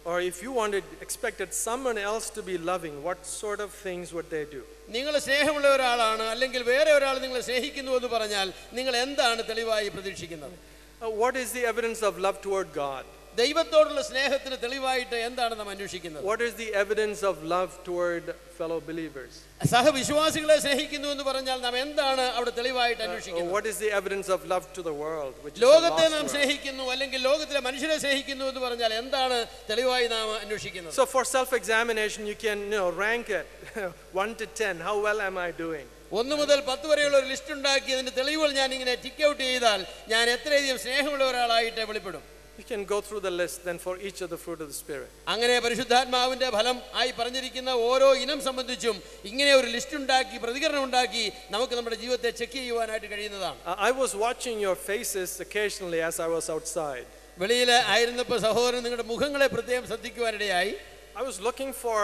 or if you expected someone else to be loving, what sort of things would they do? നിങ്ങൾ സ്നേഹമുള്ള ഒരാളാണ്, അല്ലെങ്കിൽ വേറെ ഒരാൾ നിങ്ങളെ സ്നേഹിക്കുന്നു എന്ന് പറഞ്ഞാൽ നിങ്ങൾ എന്താണ് തെളിവായി പ്രതീക്ഷിക്കുന്നത്? What is the evidence of love toward God? ദൈവത്തോടുള്ള സ്നേഹത്തിന് തെളിവായിട്ട് എന്താണ് നാം അന്വേഷിക്കുന്നത്? What is the evidence of love toward fellow believers? സഹവിശ്വാസികളെ സ്നേഹിക്കുന്നു എന്ന് പറഞ്ഞാൽ നാം എന്താണ് അവിടെ തെളിവായിട്ട് അന്വേഷിക്കുന്നത്? What is the evidence of love to the world? ലോകത്തെ നാം സ്നേഹിക്കുന്നു അല്ലെങ്കിൽ ലോകത്തിലെ മനുഷ്യരെ സ്നേഹിക്കുന്നു എന്ന് പറഞ്ഞാൽ എന്താണ് തെളിവായി നാം അന്വേഷിക്കുന്നത്? So for self-examination, you can rank it 1 to 10. How well am I doing? 1 മുതൽ 10 വരെയുള്ള ഒരു ലിസ്റ്റ് ഉണ്ടാക്കി അതിന്റെ തെളിവുകൾ ഞാൻ ഇങ്ങനെ ടിക്ക് ഔട്ട് ചെയ്താൽ ഞാൻ എത്രയധികം സ്നേഹമുള്ള ഒരാളായിട്ട് വെളിപ്പെടും. You can go through the list then for each of the fruit of the Spirit. അങ്ങനെ പരിശുദ്ധാത്മാവിന്റെ ഫലം ആയി പറഞ്ഞിരിക്കുന്ന ഓരോ ഇനം സംബന്ധിച്ചും ഇങ്ങനെ ഒരു ലിസ്റ്റ് ഉണ്ടാക്കി പ്രതികരണം ഉണ്ടാക്കി നമുക്ക് നമ്മുടെ ജീവിതത്തെ ചെക്ക് ചെയ്യുവാനായിട്ട് കഴിയുന്നതാണ്. I was watching your faces occasionally as I was outside. വെളിയിൽ ആയിരുന്നപ്പോൾ സഹോദരൻ നിങ്ങളുടെ മുഖങ്ങളെ പ്രത്യേകം ശ്രദ്ധിക്കുവാനിടയായി. I was looking for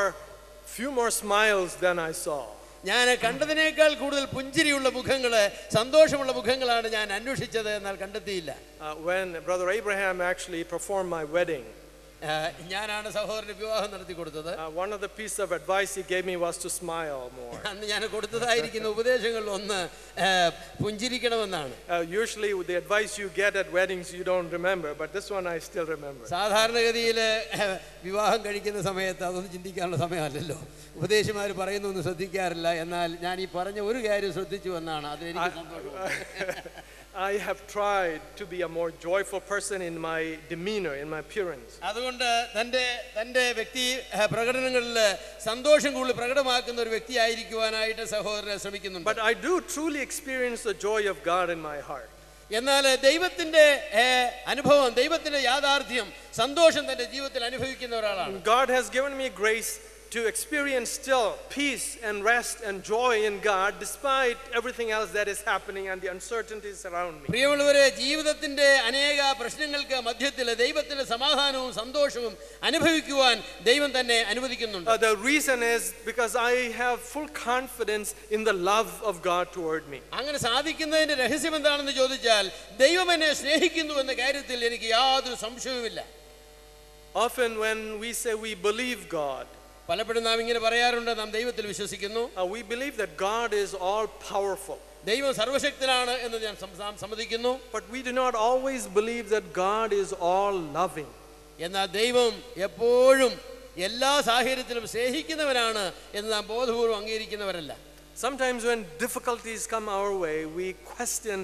few more smiles than I saw. ഞാൻ കണ്ടതിനേക്കാൾ കൂടുതൽ പുഞ്ചിരിയുള്ള മുഖങ്ങള്, സന്തോഷമുള്ള മുഖങ്ങളാണ് ഞാൻ അന്വേഷിച്ചത്, എന്നാൽ കണ്ടെത്തിയില്ല. When Brother Abraham actually performed my wedding, ഞാനാണ് സഹോദരന് വിവാഹം നടത്തി കൊടുത്തത്. One of the pieces of advice he gave me was to smile more. അന്ന് ഞാൻ കൊടുത്തതായിരിക്കുന്ന ഉപദേശങ്ങളിൽ ഒന്ന് പുഞ്ചിരിക്കണമെന്നാണ്. Usually the advice you get at weddings you don't remember, but this one I still remember. സാധാരണഗതിയിൽ വിവാഹം കഴിക്കുന്ന സമയത്ത് അതൊന്നും ചിന്തിക്കാനുള്ള സമയമല്ലല്ലോ. ഉപദേശിമാർ പറയുന്നൊന്നും ശ്രദ്ധിക്കാറില്ല. എന്നാൽ ഞാൻ ഈ പറഞ്ഞ ഒരു കാര്യം ശ്രദ്ധിച്ചു എന്നാണ് അതെനിക്ക് സന്തോഷം. I have tried to be a more joyful person in my demeanor, in my appearance. അതുകൊണ്ട് തന്റെ വ്യക്തി പ്രകടനങ്ങളിൽ സന്തോഷം കൂടുതൽ പ്രകടമാക്കുന്ന ഒരു വ്യക്തിയായിരിക്കുവാനായിട്ട് സഹോദരനെ ശ്രമിക്കുന്നുണ്ട്. But I do truly experience the joy of God in my heart. എന്നാൽ ദൈവത്തിന്റെ അനുഭവം, ദൈവത്തിന്റെ യാഥാർത്ഥ്യം, സന്തോഷം തന്റെ ജീവിതത്തിൽ അനുഭവിക്കുന്ന ഒരാളാണ്. God has given me grace to experience still peace and rest and joy in God despite everything else that is happening and the uncertainties around me. പ്രിയമുള്ളവരെ, ജീവിതത്തിന്റെ അനേക പ്രശ്നങ്ങൾക്ക് മധ്യത്തിൽ ദൈവത്തിന്റെ സമാധാനവും സന്തോഷവും അനുഭവിക്കുവാൻ ദൈവം തന്നെ അനുവദിക്കുന്നുണ്ട്. The reason is because I have full confidence in the love of God toward me. അങ്ങനെ സാധിക്കുന്നതിന്റെ രഹസ്യം എന്താണെന്ന് ചോദിച്ചാൽ ദൈവം എന്നെ സ്നേഹിക്കുന്നു എന്ന കാര്യത്തിൽ എനിക്ക് യാതൊരു സംശയവുമില്ല. Often when we say we believe God, പലപ്പോഴും നാം ഇങ്ങനെ പറയാറുണ്ട്, നാം ദൈവത്തിൽ വിശ്വസിക്കുന്നു. we believe that God is all powerful. ദൈവം സർവശക്തനാണ് എന്ന് ഞാൻ സമ്മതിക്കുന്നു. But we do not always believe that God is all loving. എന്നാൽ ദൈവം എപ്പോഴും എല്ലാ സാഹചര്യത്തിലും സ്നേഹിക്കുന്നവനാണ് എന്ന് നാം ബോധപൂർവ്വം അംഗീകരിക്കുന്നവരല്ല. Sometimes when difficulties come our way, we question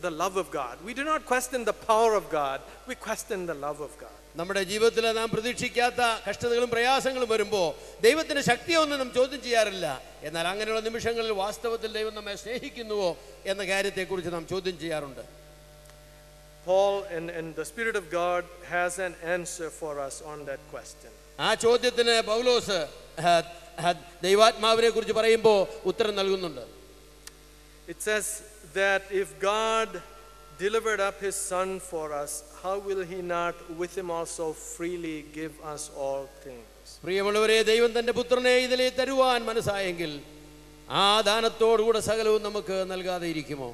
the love of God. We do not question the power of God, we question the love of God. നമ്മുടെ ജീവിതത്തിൽ നാം പ്രതീക്ഷിക്കാത്ത കഷ്ടതകളും പ്രയാസങ്ങളും വരുമ്പോൾ ദൈവത്തിന്റെ ശക്തിയൊന്നും നാം ചോദ്യം ചെയ്യാറില്ല. എന്നാൽ അങ്ങനെയുള്ള നിമിഷങ്ങളിൽ വാസ്തവത്തിൽ ദൈവം നമ്മെ സ്നേഹിക്കുന്നുവോ എന്ന കാര്യത്തെക്കുറിച്ച് നാം ചോദ്യം ചെയ്യാറുണ്ട്. Paul and the Spirit of God has an answer for us on that question. ആ ചോദ്യത്തിന് പൗലോസ് ദൈവാത്മാവിനെ കുറിച്ച് പറയുമ്പോൾ ഉത്തരം നൽകുന്നുണ്ട്. It says that if God delivered up his son for us, how will he not with him also freely give us all things? പ്രിയമുള്ളവരെ, ദൈവം തന്റെ പുത്രനെ ഇതിലെ തരുവാൻ മനസ്സായെങ്കിൽ ആ ദാനത്തോടുകൂടെ സകലവും നമുക്ക് നൽകാതെ ഇരിക്കുമോ?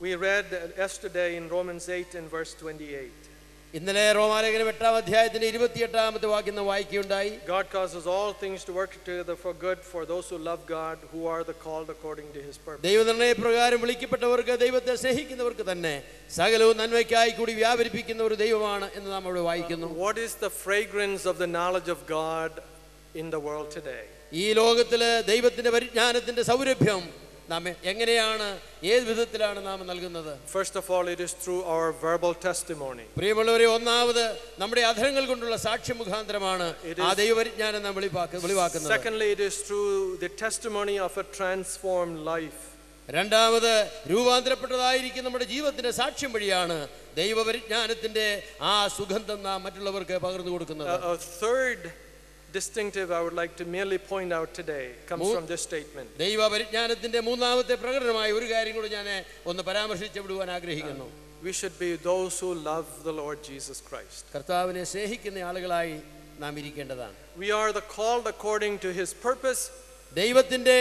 We read yesterday in Romans 8 and verse 28. ഇന്നലെ റോമാലേഖനം 8-ാം അധ്യായത്തിന്റെ 28-ാമത്തെ വാക്യം വായിക്കുകയുണ്ടായി. God causes all things to work together for good for those who love God, who are the called according to his purpose. ദൈവനിർണയപ്രകാരം വിളിക്കപ്പെട്ടവർക്ക്, ദൈവത്തെ സ്നേഹിക്കുന്നവർക്ക് തന്നെ സകലവും നന്മയ്ക്കായി കൂടി വ്യാപരിപ്പിക്കുന്ന ഒരു ദൈവമാണ് എന്ന് നാം അവിടെ വായിക്കുന്നു. What is the fragrance of the knowledge of God in the world today? ഈ ലോകത്തിലെ ദൈവത്തിന്റെ പരിജ്ഞാനത്തിന്റെ സൗരഭ്യം നാം എങ്ങനെയാണ്, ഏത് വിധത്തിലാണ് നാം നൽകുന്നത്? First of all, it is through our verbal testimony. പ്രിയമുള്ളവരെ, ഒന്നാമത് നമ്മുടെ അധരങ്ങൾ കൊണ്ടുള്ള സാക്ഷ്യം മുഖാന്തരമാണ് ആ ദൈവപരിജ്ഞാനം നാം വെളിവാക്കുന്നത്. Secondly, it is through the testimony of a transformed life. രണ്ടാമത് രൂപാന്തരപ്പെട്ടതായിരിക്കും നമ്മുടെ ജീവിതത്തിന്റെ സാക്ഷ്യം വഴിയാണ് ദൈവപരിജ്ഞാനത്തിന്റെ ആ സുഗന്ധം നാം മറ്റുള്ളവർക്ക് പകർന്നു കൊടുക്കുന്നത്. A third distinctive I would like to merely point out today comes from this statement. ദൈവപരിജ്ഞാനത്തിന്റെ മൂന്നാമത്തെ പ്രകടനമായ ഒരു കാര്യം കൂടി ഞാൻ ഒന്ന് പരാമർശിച്ചു വിടുവാൻ ആഗ്രഹിക്കുന്നു. We should be those who love the Lord Jesus Christ. കർത്താവിനെ സ്നേഹിക്കുന്ന ആളുകളായി നാം ഇരിക്കേണ്ടതാണ്. We are the called according to his purpose. ദൈവത്തിന്റെ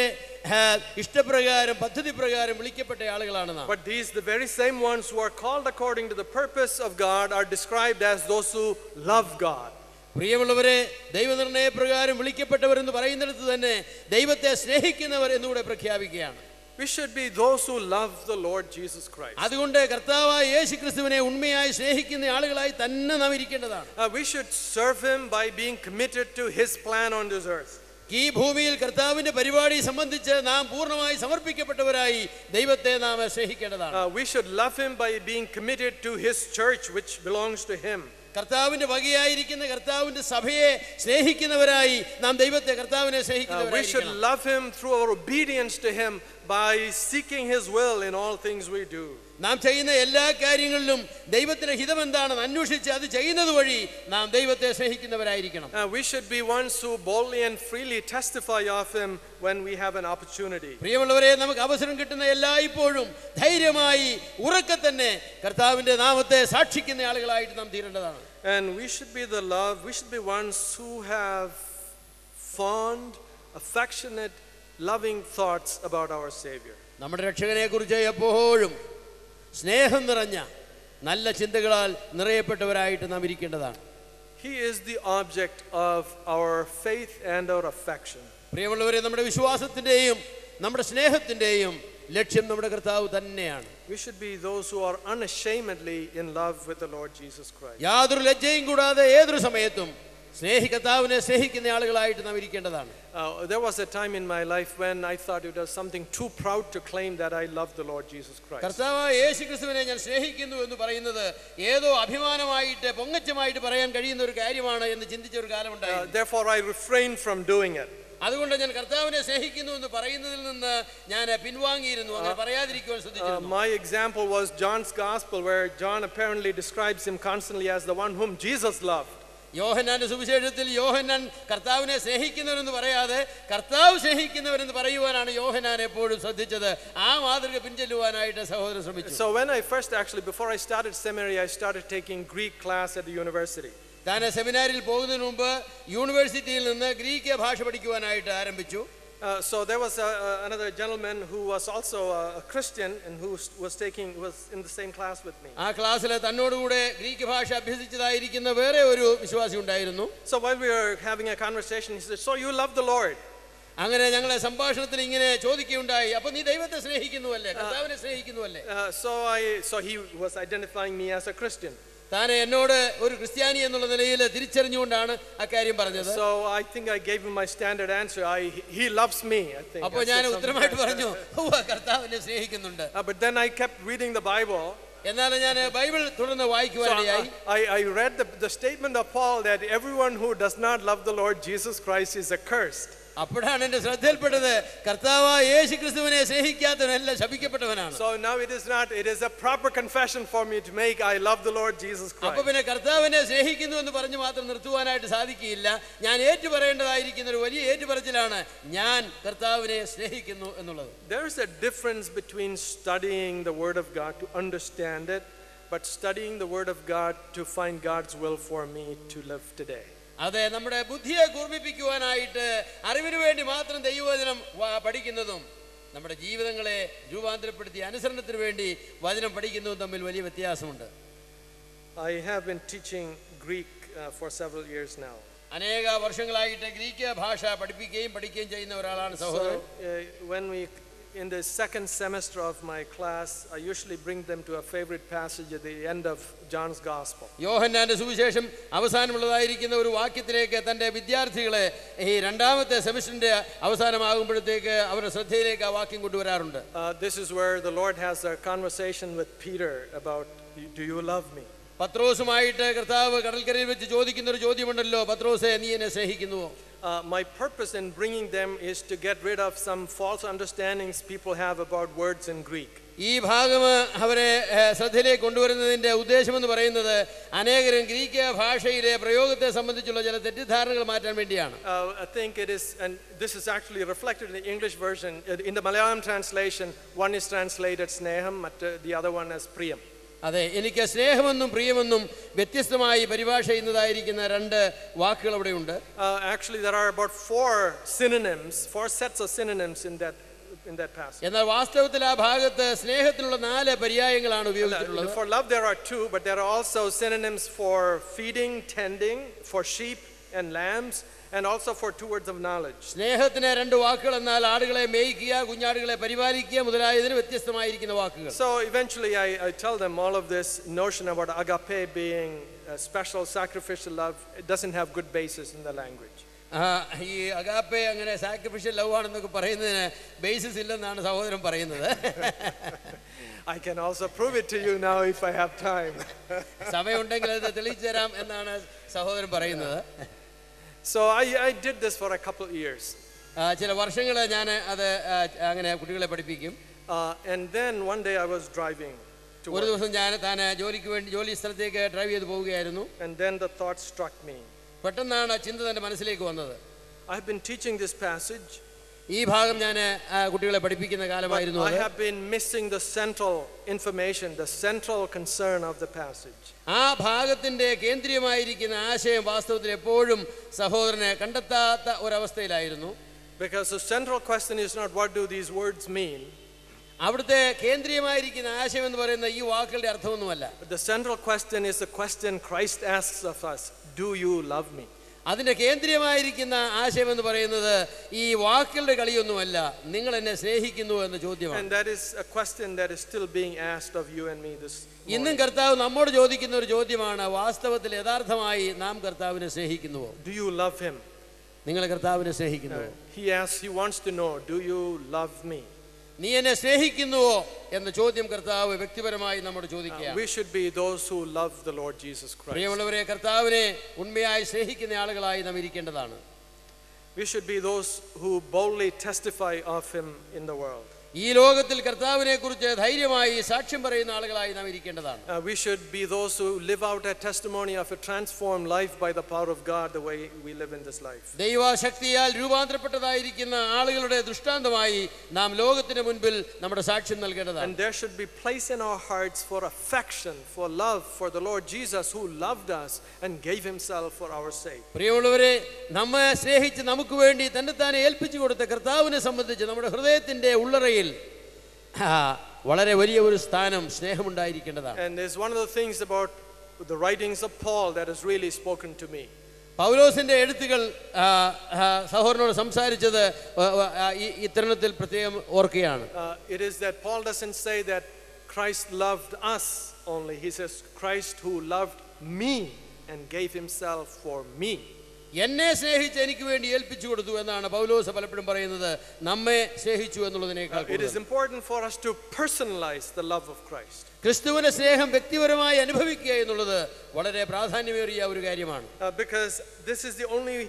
ഇഷ്ടപ്രകാരം, പദ്ധതി പ്രകാരം വിളിക്കപ്പെട്ട ആളുകളാണ് നാം. But these the very same ones who are called according to the purpose of God are described as those who love God. പ്രിയമുള്ളവരെ, ദൈവനിർണയപ്രകാരം വിളിക്കപ്പെട്ടവർ എന്ന് പറയുന്നിടത്ത് തന്നെ ദൈവത്തെ സ്നേഹിക്കുന്നവർ എന്നുകൂടെ പ്രഖ്യാപിക്കുകയാണ്. We should be those who love the Lord Jesus Christ. അതുകൊണ്ട് കർത്താവായ യേശുക്രിസ്തുവിനെ ഉണ്മയായി സ്നേഹിക്കുന്ന ആളുകളായി തന്നെ നാം ഇരിക്കേണ്ടതാണ്. We should serve him by being committed to his plan on this earth. ഈ ഭൂമിയിൽ കർത്താവിന്റെ പരിപാടി സംബന്ധിച്ച് നാം പൂർണ്ണമായി സമർപ്പിക്കപ്പെട്ടവരായി ദൈവത്തെ നാം സ്നേഹിക്കേണ്ടതാണ്. We should love him by being committed to his church which belongs to him. കർത്താവിന്റെ വകയായിരിക്കുന്ന കർത്താവിന്റെ സഭയെ സ്നേഹിക്കുന്നവരായി നാം കർത്താവിനെ സ്നേഹിക്കുന്നവരായി. We should love him through our obedience to him by seeking his will in all things we do. നാം ചെയ്യുന്ന എല്ലാ കാര്യങ്ങളിലും ദൈവത്തിന്റെ ഹിതം എന്താണെന്ന് അന്വേഷിച്ച് അത് ചെയ്യുന്നത് വഴി നാം ദൈവത്തെ സ്നേഹിക്കുന്നവരായിരിക്കണം. We should be ones who boldly and freely testify of him when we have an opportunity. പ്രിയമുള്ളവരെ, നമുക്ക് അവസരം കിട്ടുന്ന എല്ലായ്പ്പോഴും ധൈര്യമായി ഉറക്കെ തന്നെ കർത്താവിന്റെ നാമത്തെ സാക്ഷിക്കുന്ന ആളുകളായിട്ട് നാം തീരേണ്ടതാണ്. And we should be ones who have fond, affectionate, loving thoughts about our Savior. നമ്മുടെ രക്ഷകനെ കുറിച്ച് എപ്പോഴും സ്നേഹം നിറഞ്ഞ നല്ല ചിന്തകളാൽ നിറയപ്പെട്ടവരായിട്ട് നാം ഇരിക്കേണ്ടതാണ്. He is the object of our faith and our affection. പ്രിയമുള്ളവരെ, നമ്മുടെ വിശ്വാസത്തിന്റെയും നമ്മുടെ സ്നേഹത്തിന്റെയും ലക്ഷ്യം നമ്മുടെ കർത്താവ് തന്നെയാണ്. We should be those who are unashamedly in love with the Lord Jesus Christ. യാതൊരു ലജ്ജയും കൂടാതെ ഏതൊരു സമയത്തും കർത്താവിനെ സ്നേഹിക്കുന്ന ആളുകളായിട്ട് നാം ഇരിക്കേണ്ടതാണ്. There was a time in my life when I thought it was something too proud to claim that I love the Lord Jesus Christ. കർത്താവായ യേശുക്രിസ്തുവിനെ ഞാൻ സ്നേഹിക്കുന്നു എന്ന് പറയുന്നത് ഏതോ അഭിമാനമായിട്ട് പൊങ്ങച്ചമായിട്ട് പറയാൻ കഴിയുന്ന ഒരു കാര്യമാണ് എന്ന് ചിന്തിച്ച ഒരു കാലമുണ്ടായിരുന്നു. Therefore I refrained from doing it. അതുകൊണ്ട് ഞാൻ കർത്താവിനെ സ്നേഹിക്കുന്നു എന്ന് പറയുന്നതിൽ നിന്ന് ഞാൻ പിൻവാങ്ങിയിരുന്നു, അങ്ങനെ പറയാതിരിക്കുവാൻ ശ്രദ്ധിച്ചിരുന്നു. My example was John's Gospel, where John apparently describes him constantly as the one whom Jesus loved. യോഹന്നാന്റെ സുവിശേഷത്തിൽ യോഹന്നാൻ കർത്താവിനെ സ്നേഹിക്കുന്നവരെന്ന് പറയാതെ കർത്താവ് സ്നേഹിക്കുന്നവരെന്ന് പറയുവാനാണ് യോഹന്നാൻ എപ്പോഴും ശ്രദ്ധിച്ചത്. ആ മാതൃക പിൻചെല്ലുവാനായിട്ട് സഹോദരൻ ശ്രമിച്ചു. So when I first before I started seminary, I started taking Greek class at the university. താൻ സെമിനാരിൽ പോകുന്നതിന് മുമ്പ് യൂണിവേഴ്സിറ്റിയിൽ നിന്ന് ഗ്രീക്ക് ഭാഷ പഠിക്കുവാനായിട്ട് ആരംഭിച്ചു. So there was another gentleman who was also a Christian and who was in the same class with me. ആ ക്ലാസ്സിൽ തന്നോടുകൂടെ Greek ഭാഷ അഭ്യസിച്ചതായിരിക്കുന്ന വേറെ ഒരു വിശ്വാസി ഉണ്ടായിരുന്നു. So while we were having a conversation, he said, "So you love the Lord?" അങ്ങനെ ഞങ്ങളെ സംഭാഷണത്തിൽ ഇങ്ങനെ ചോദിക്കുകയുണ്ടായി, അപ്പൊ നീ ദൈവത്തെ സ്നേഹിക്കുന്നുവല്ലേ, കർത്താവിനെ സ്നേഹിക്കുന്നുവല്ലേ? So he was identifying me as a Christian. താനെ എന്നോട് ഒരു ക്രിസ്ത്യാനി എന്നുള്ള നിലയിൽ തിരിച്ചറിഞ്ഞുകൊണ്ടാണ് അക്കാര്യം പറഞ്ഞത്. So I think I gave him my standard answer. He loves me, I think. അപ്പോൾ ഞാൻ ഉത്തരമായിട്ട് പറഞ്ഞു, കർത്താവിനെ സ്നേഹിക്കുന്നുണ്ട്. But then I kept reading the Bible. എന്നാൽ ഞാൻ ബൈബിൾ തുടർന്ന് വായിക്കുവാനിടയായി. I read the statement of Paul that everyone who does not love the Lord Jesus Christ is accursed. അപ്പോഴാണ് എന്റെ ശ്രദ്ധയിൽപ്പെട്ടത്, കർത്താവായ യേശുക്രിസ്തുവിനെ സ്നേഹിക്കാത്തവനെല്ലാം ശപിക്കപ്പെട്ടവനാണ്. So now it is a proper confession for me to make. I love the Lord Jesus Christ. അപ്പോൾ പിന്നെ കർത്താവിനെ സ്നേഹിക്കുന്നു എന്ന് പറഞ്ഞു മാത്രം നിർത്തുവാനായിട്ട് സാധിക്കില്ല. ഞാൻ ഏറ്റുപറയേണ്ടതായിരിക്കുന്ന ഒരു വലിയ ഏറ്റുപറച്ചിലാണ് ഞാൻ കർത്താവിനെ സ്നേഹിക്കുന്നു എന്നുള്ളത്. There is a difference between studying the word of God to understand it, but studying the word of God to find God's will for me to live today. അതെ, നമ്മുടെ ബുദ്ധിയെ കൂർമ്മിപ്പിക്കുവാനായിട്ട് അറിവിനു വേണ്ടി മാത്രം ദൈവവചനം പഠിക്കുന്നതും നമ്മുടെ ജീവിതങ്ങളെ രൂപാന്തരപ്പെടുത്തി അനുസരണത്തിന് വേണ്ടി വചനം പഠിക്കുന്നതും തമ്മിൽ വലിയ വ്യത്യാസമുണ്ട്. I have been teaching Greek for several years now. അനേക വർഷങ്ങളായിട്ട് ഗ്രീക്ക് ഭാഷ പഠിപ്പിക്കുകയും പഠിക്കുകയും ചെയ്യുന്ന ഒരാളാണ് സഹോദരൻ. So in the second semester of my class, I usually bring them to a favorite passage at the end of John's Gospel. യോഹന്നാന്റെ സുവിശേഷം അവസാനമുള്ളതായിരിക്കുന്ന ഒരു വാക്യത്തിലേക്ക് തന്റെ വിദ്യാർത്ഥികളെ ഈ രണ്ടാമത്തെ സെമസ്റ്ററിന്റെ അവസാനമാകുമ്പോഴത്തേക്ക് അവരുടെ ശ്രദ്ധയിലേക്ക് ആ വാക്യം കൊണ്ടുവരാറുണ്ട്. This is where the Lord has a conversation with Peter about, do you love me? പത്രോസുമായിട്ട് കർത്താവ് കടൽക്കരയിൽ വെച്ച് ചോദിക്കുന്ന ഒരു ചോദ്യമുണ്ടല്ലോ, പത്രോസേ നീ എന്നെ സ്നേഹിക്കുന്നുവോ? My purpose in bringing them is to get rid of some false understandings people have about words in Greek. ഈ ഭാഗം അവരെ ശ്രദ്ധയിലേക്ക് കൊണ്ടുവരുന്നതിന്റെ ഉദ്ദേശമെന്ന് പറയുന്നത് അനേകരും ഗ്രീക്ക് ഭാഷയിലെ പ്രയോഗത്തെ സംബന്ധിച്ചുള്ള ചില തെറ്റിദ്ധാരണകൾ മാറ്റാൻ വേണ്ടിയാണ്. I think it is, and this is actually reflected in the English version. In the Malayalam translation, one is translated sneham, the other one as priyam. അതെ, എനിക്ക് സ്നേഹമെന്നും പ്രിയമെന്നും വ്യത്യസ്തമായി പരിഭാഷ ചെയ്യുന്നതായിരിക്കുന്ന രണ്ട് വാക്കുകൾ അവിടെയുണ്ട്. Actually there are about four sets of synonyms in that passage. എന്നാൽ വാസ്തവത്തിൽ ആ ഭാഗത്ത് സ്നേഹത്തിനുള്ള 4 പര്യായങ്ങളാണ് ഉപയോഗിച്ചിട്ടുള്ളത്. For love there are 2, but there are also synonyms for feeding, tending, for sheep and lambs, and also for 2 words of knowledge. സ്നേഹത്തിന് 2 വാക്കുകൾ, എന്നാൽ ആടുകളെ മേയ്ക്കുക, കുഞ്ഞാടുകളെ പരിപാലിക്കുക മുതലായതിന് വ്യത്യസ്തമായിരിക്കുന്ന വാക്കുകൾ. So eventually I tell them all of this notion about agape being a special sacrificial love, it doesn't have good basis in the language. ഈ agape അങ്ങനെ sacrificial love ആണെന്നൊക്കെ പറയുന്നതിന് ബേസിസ് ഇല്ലെന്നാണ് സഹോദരൻ പറയുന്നത്. I can also prove it to you now if I have time. സമയമുണ്ടെങ്കിൽ അത് തെളിയിച്ചു തരാം എന്നാണ് സഹോദരൻ പറയുന്നത്. So I did this for a couple of years. ചില വർഷങ്ങൾ ഞാൻ അത് അങ്ങനെ കുട്ടികളെ പഠിപ്പിക്കും. And then one day I was driving to work. ഒരു ദിവസം ഞാൻ ജോലി സ്ഥലത്തേക്ക് ഡ്രൈവ് ചെയ്ത് പോവുകയായിരുന്നു. And then the thought struck me. പെട്ടെന്നാണ് ചിന്ത തന്റെ മനസ്സിലേക്ക് വന്നത്. I have been teaching this passage. ഈ ഭാഗം ഞാൻ കുട്ടികളെ പഠിപ്പിക്കുന്ന കാലമായിരുന്നു. I have been missing the central information, the central concern of the passage. ആ ഭാഗത്തിന്റെ കേന്ദ്രീയമായിരിക്കുന്ന ആശയം വാസ്തവത്തിൽ എപ്പോഴും സഹോദരനെ കണ്ടെത്താത്ത ഒരവസ്ഥയിലായിരുന്നു. Because the central question is not what do these words mean. അവിടുത്തെ കേന്ദ്രീയമായിരിക്കുന്ന ആശയം എന്ന് പറയുന്ന ഈ വാക്കുകളുടെ അർത്ഥമൊന്നുമല്ല. The central question is the question Christ asks of us, do you love me? അതിന്റെ കേന്ദ്രീയമായിരിക്കുന്ന ആശയം എന്ന് പറയുന്നത് ഈ വാക്കുകളുടെ കളിയൊന്നുമല്ല, നിങ്ങൾ എന്നെ സ്നേഹിക്കുന്നു എന്ന ചോദ്യമാണ്. And that is a question that is still being asked of you and me this morning. ഇന്നും കർത്താവ് നമ്മോട് ചോദിക്കുന്ന ഒരു ചോദ്യമാണ്, വാസ്തവത്തിൽ യഥാർത്ഥമായി നാം കർത്താവിനെ സ്നേഹിക്കുന്നുവോ? Do you love him? നിങ്ങൾ കർത്താവിനെ സ്നേഹിക്കുന്നുവോ? He wants to know, do you love me? നീ എന്നെ സ്നേഹിക്കുന്നുവോ എന്ന ചോദ്യം കർത്താവ് വ്യക്തിപരമായി നമ്മോട് ചോദിക്കുകയാണ്. We should be those who love the Lord Jesus Christ. പ്രിയമുള്ളവരെ, കർത്താവിനെ ഉണ്മയായി സ്നേഹിക്കുന്ന ആളുകളായി നാം ഇരിക്കേണ്ടതാണ്. We should be those who boldly testify of him in the world. ഈ ലോകത്തിൽ കർത്താവിനെ കുറിച്ച് ധൈര്യമായി സാക്ഷ്യം പറയുന്ന ആളുകളായി നാം ഇരിക്കേണ്ടതാണ്. We should be those who live out a testimony of a transformed life by the power of God, the way we live in this life. ദൈവശക്തിയാൽ രൂപാന്തരപ്പെട്ടതായിരിക്കുന്ന ആളുകളുടെ ദൃഷ്ടാന്തമായി നാം ലോകത്തിന് മുൻപിൽ നമ്മുടെ സാക്ഷ്യം നൽകേണ്ടതാണ്. And there should be place in our hearts for affection, for love for the Lord Jesus, who loved us and gave himself for our sake. പ്രിയമുള്ളവരെ, നമ്മെ സ്നേഹിച്ച് നമുക്ക് വേണ്ടി തന്നെത്താനെ ഏൽപ്പിച്ചു കൊടുത്ത കർത്താവിനെ സംബന്ധിച്ച് നമ്മുടെ ഹൃദയത്തിന്റെ ഉള്ളറയിൽ വളരെ വലിയ ഒരു സ്ഥാനം സ്നേഹമുണ്ടായിരിക്കേണ്ടതാണ്. And there's one of the things about the writings of Paul that has really spoken to me. പൗലോസിന്റെ എഴുത്തുകൾ സഹോദരനോട് സംസാരിച്ചത് ഇത്തരണത്തിൽ പ്രത്യേകം ഓർക്കുകയാണ്. It is that Paul doesn't say that Christ loved us only. He says Christ who loved me and gave himself for me. എന്നെ സ്നേഹിച്ച് എനിക്ക് വേണ്ടി ഏൽപ്പിച്ചു കൊടുത്തു എന്നാണ് പൗലോസ് പലപ്പോഴും പറയുന്നത്. നമ്മെ സ്നേഹിച്ചു എന്നുള്ളതിനേക്കാൾ It is important for us to personalize the love of Christ. ക്രിസ്തുവിന്റെ സ്നേഹം വ്യക്തിപരമായി അനുഭവിക്കുക എന്നുള്ളത് വളരെ പ്രാധാന്യമേറിയ ഒരു കാര്യമാണ്. Because this is the only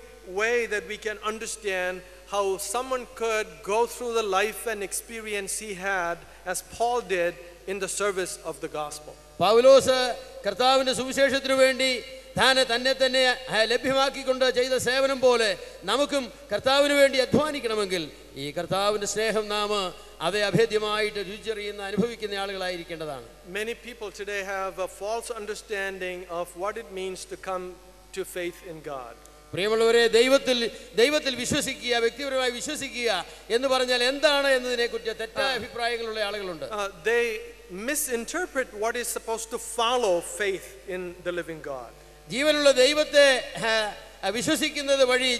way that we can understand how someone could go through the life and experience he had as Paul did in the service of the gospel. പൗലോസ് കർത്താവിന്റെ സുവിശേഷത്തിനു വേണ്ടി തന്നെ ലഭ്യമാക്കിക്കൊണ്ട് ചെയ്ത സേവനം പോലെ നമുക്കും കർത്താവിന് വേണ്ടി അധ്വാനിക്കണമെങ്കിൽ ഈ കർത്താവിന്റെ സ്നേഹം നാം അതേ അഭേദ്യമായിട്ട് രുചിച്ചറിയുന്ന അനുഭവിക്കുന്ന ആളുകളായിരിക്കേണ്ടതാണ്. Many people today have a false understanding of what it means to come to faith in God. പ്രിയമുള്ളവരെ, ദൈവത്തിൽ വിശ്വസിക്കുക, വ്യക്തിപരമായി വിശ്വസിക്കുക എന്ന് പറഞ്ഞാൽ എന്താണ് എന്നതിനെ കുറിച്ച് തെറ്റായ അഭിപ്രായങ്ങളുള്ള ആളുകളുണ്ട്. They misinterpret what is supposed to follow faith in the living God. ജീവനുള്ള ദൈവത്തെ വിശ്വസിക്കുന്നത് വഴി